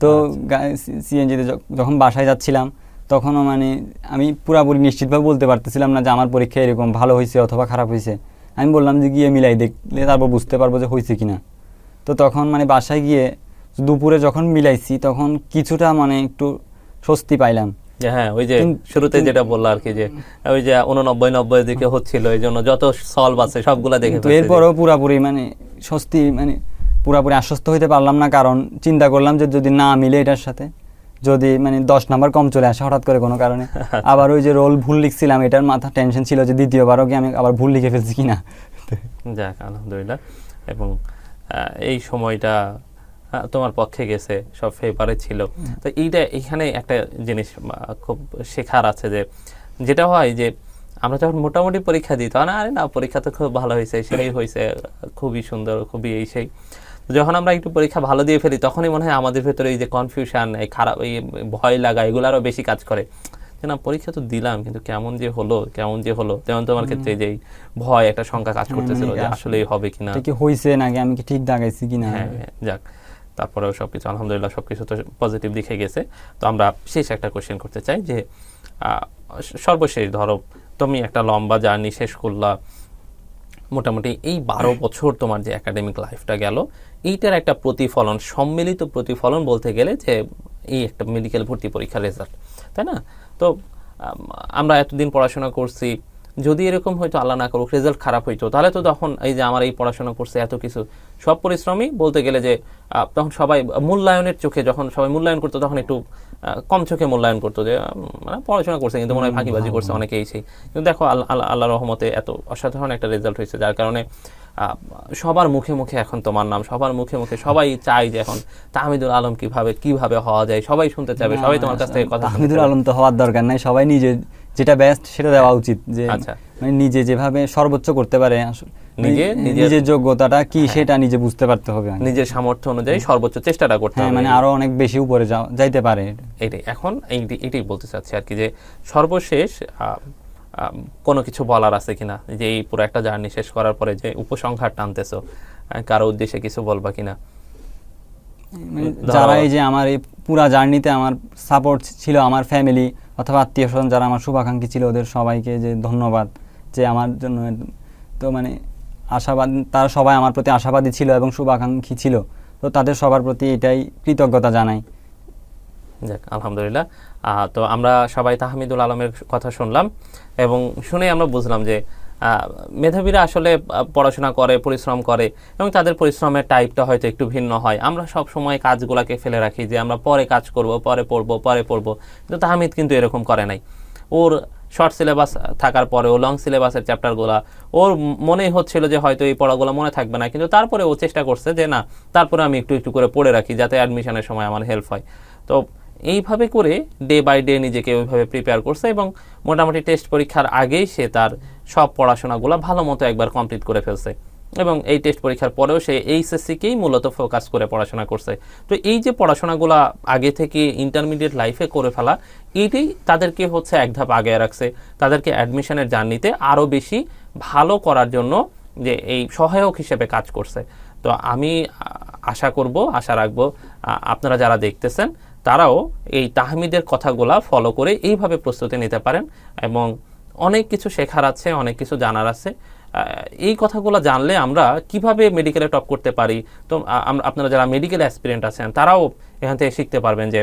B: তো সিএনজিতে যখন বাসায় যাচ্ছিলাম তখনও মানে আমি পুরাপুরি নিশ্চিতভাবে বলতে পারতেছিলাম না যে আমার পরীক্ষা এরকম ভালো হয়েছে অথবা খারাপ হয়েছে। আমি বললাম যে গিয়ে মিলাই দেখলে তারপর বুঝতে পারবো যে হয়েছে কিনা। তো তখন মানে বাসায় গিয়ে দুপুরে যখন মিলাইছি তখন কিছুটা মানে একটু স্বস্তি পাইলাম।
A: হ্যাঁ, ওই যে শুরুতে যেটা বললো আর কি, যে ওই যে 89-90 দিকে হচ্ছিল, এই জন্য যত সলভ আছে সবগুলা দেখে।
B: তো এরপরও পুরাপুরি মানে স্বস্তি, মানে পুরাপুরি আশ্বস্ত হইতে পারলাম না, কারণ চিন্তা করলাম যে যদি না মিলে এটার সাথে, যদি মানে 10 নাম্বার কম চলে আসে হঠাৎ করে কোনো কারণে, আবার ওই যে রোল ভুল লিখছিলাম, এটার মাথা টেনশন ছিল যে দ্বিতীয়বারও কি আমি আবার ভুল লিখে ফেলছি কিনা।
A: যাক, আলহামদুলিল্লাহ। এবং এই সময়টা তোমার পক্ষে গেছে, সব ফেভারে ছিল। তো এখানে একটা জিনিস খুব শেখার আছে, যে যেটা হয় যে আমরা যখন মোটামুটি পরীক্ষা দিই তখন আরে না, পরীক্ষা তো খুব ভালো হয়েছে, সেটাই হয়েছে, খুবই সুন্দর, খুবই এই সেই। যখন আমরা একটু পরীক্ষা ভালো দিয়ে ফেলি তখনই মনে হয় আমাদের ভেতরে এই যে কনফিউশন, এই খারাপ, এই ভয় লাগা, এগুলো আরও বেশি কাজ করে। যে না, পরীক্ষা তো দিলাম কিন্তু কেমন যে হলো। যেমন তোমার ক্ষেত্রে যে ভয়, একটা শঙ্কা কাজ করতেছিল যে আসলে হবে কিনা,
B: কি হয়েছে নাকি আমি কি ঠিক দাগাইছি কিনা।
A: হ্যাঁ, যাক, তারপরেও সবকিছু আলহামদুলিল্লাহ, সবকিছু তো পজিটিভ দিকে গেছে। তো আমরা শেষ একটা কোশ্চেন করতে চাই, যে সর্বশেষ ধরো তুমি একটা লম্বা জার্নি শেষ করলা, মোটামুটি এই 12 বছর তোমার যে একাডেমিক লাইফটা গেল, এইটার একটা প্রতিফলন, সম্মিলিত প্রতিফলন বলতে গেলে যে এই একটা মেডিকেল ভর্তি পরীক্ষার রেজাল্ট, তাই না? তো আমরা এতদিন পড়াশোনা করছি, যদি এরকম হয়তো আল্লাহ না করুক রেজাল্ট খারাপ হইতো, তাহলে তো তখন এই যে আমার এই পড়াশোনা করছে, এত কিছু সব পরিশ্রমই বলতে গেলে যে তখন সবাই মূল্যায়নের চোখে, যখন সবাই মূল্যায়ন করতো তখন একটু কম চোখে মূল্যায়ন করতো, যে মানে পড়াশোনা করছে কিন্তু মনে হয় ফাঁকিবাজি করছে অনেকেই সেই। কিন্তু দেখো আল্লাহ রহমতে এত অসাধারণ একটা রেজাল্ট হয়েছে, যার কারণে সবার মুখে মুখে এখন তোমার নাম, সবার মুখে মুখে সবাই চায় যে এখন তাহমিদুল আলম কিভাবে হওয়া যায়, সবাই শুনতে চাবে, সবাই তোমার কাছ থেকে কথা।
B: তাহমিদুল আলম তো হওয়ার দরকার নাই, সবাই নিজে যেটা বেস্ট সেটা দেওয়া উচিত, যে মানে নিজে যেভাবে সর্বোচ্চ করতে পারে, নিজের যোগ্যতাটা কি সেটা নিজে বুঝতে পারতে হবে,
A: নিজের সামর্থ্য অনুযায়ী সর্বোচ্চ চেষ্টাটা করতে হবে,
B: মানে আরো অনেক বেশি উপরে যাইতে পারে।
A: এটাই এখন এইটাই বলতে চাচ্ছি আর কি, যে সর্বশেষ কোনো কিছু বলার আছে কিনা, যে এই পুরো একটা জার্নি শেষ করার পরে যে উপসংহার টানতেছো, কারো উদ্দেশ্যে কিছু বলবা কিনা?
B: যারা এই যে আমার এই পুরা জার্নিতে আমার সাপোর্ট ছিল, আমার ফ্যামিলি, অথবা আত্মীয় স্বজন যারা আমার শুভাকাঙ্ক্ষী ছিল ওদের সবাইকে যে ধন্যবাদ, যে আমার জন্য তো মানে আশাবাদ, তারা সবাই আমার প্রতি আশাবাদী ছিল এবং শুভাকাঙ্ক্ষী ছিল, তো তাদের সবার প্রতি এটাই কৃতজ্ঞতা জানাই।
A: যাক আলহামদুলিল্লাহ। তো আমরা সবাই তাহমিদুল আলমের কথা শুনলাম এবং শুনে আমরা বুঝলাম যে মেধাবীরা আসলে পড়াশোনা করে, পরিশ্রম করে এবং তাদের পরিশ্রমের টাইপটা হয়তো একটু ভিন্ন হয়। আমরা সব সময় কাজগুলোকে ফেলে রাখি যে আমরা পরে কাজ করব, পরে পড়বো, কিন্তু তাহমিদ কিন্তু এরকম করে নাই। ওর শর্ট সিলেবাস থাকার পরেও লং সিলেবাসের চ্যাপ্টারগুলো ওর মনেই হচ্ছিল যে হয়তো এই পড়াগুলো মনে থাকবে না, কিন্তু তারপরে ও চেষ্টা করছে যে না, তারপরে আমি একটু একটু করে পড়ে রাখি যাতে অ্যাডমিশনের সময় আমার হেল্প হয়। তো এইভাবে করে ডে বাই ডে নিজেকে ওইভাবে প্রিপেয়ার করছে এবং মোটামুটি টেস্ট পরীক্ষার আগেই সে তার সব পড়াশোনাগুলো ভালো মতো একবার কমপ্লিট করে ফেলছে এবং এই টেস্ট পরীক্ষার পরেও সে এইচএসসিকেই মূলত ফোকাস করে পড়াশোনা করছে। তো এই যে পড়াশোনাগুলো আগে থেকে ইন্টারমিডিয়েট লাইফে করে ফেলা, এইটাই তাদেরকে হচ্ছে এক ধাপ আগে রাখছে, তাদেরকে অ্যাডমিশনের জার্নিতে আরও বেশি ভালো করার জন্য যে এই সহায়ক হিসেবে কাজ করছে। তো আমি আশা রাখবো আপনারা যারা দেখতেছেন তারাও এই তাহমিদের কথাগুলা ফলো করে এইভাবে প্রস্তুতি নিতে পারেন এবং অনেক কিছু শেখার আছে, অনেক কিছু জানার আছে। এই কথাগুলো জানলে আমরা কিভাবে মেডিকেলে টপ করতে পারি, তো আপনারা যারা মেডিকেল অ্যাসপিরেন্ট আছেন তারাও এখান থেকে শিখতে পারবেন যে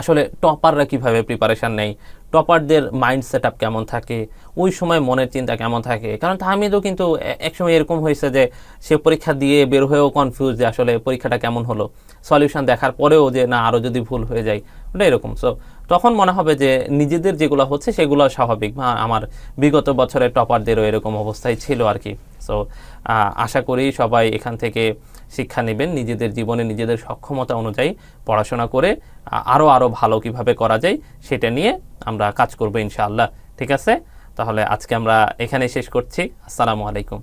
A: আসলে টপাররা কিভাবে প্রিপারেশান নেয়, টপারদের মাইন্ড সেট আপ কেমন থাকে, ওই সময় মনের চিন্তা কেমন থাকে। কারণ তাহমিদও কিন্তু একসময় এরকম হয়েছে যে সে পরীক্ষা দিয়ে বের হয়েও কনফিউজ যে আসলে পরীক্ষাটা কেমন হলো, সলিউশন দেখার পরেও যে না আরও যদি ভুল হয়ে যায়, ওটা এরকম। সো তখন মনে হবে যে নিজেদের যেগুলো হচ্ছে সেগুলো স্বাভাবিক, আমার বিগত বছরের টপারদেরও এরকম অবস্থায় ছিল আর কি। সো আশা করি সবাই এখান থেকে শিক্ষা নেবেন, নিজেদের জীবনে নিজেদের সক্ষমতা অনুযায়ী পড়াশোনা করে আরও ভালো কিভাবে করা যায় সেটা নিয়ে আমরা কাজ করবো ইনশাআল্লাহ। ঠিক আছে, তাহলে আজকে আমরা এখানে শেষ করছি। আসসালামু আলাইকুম।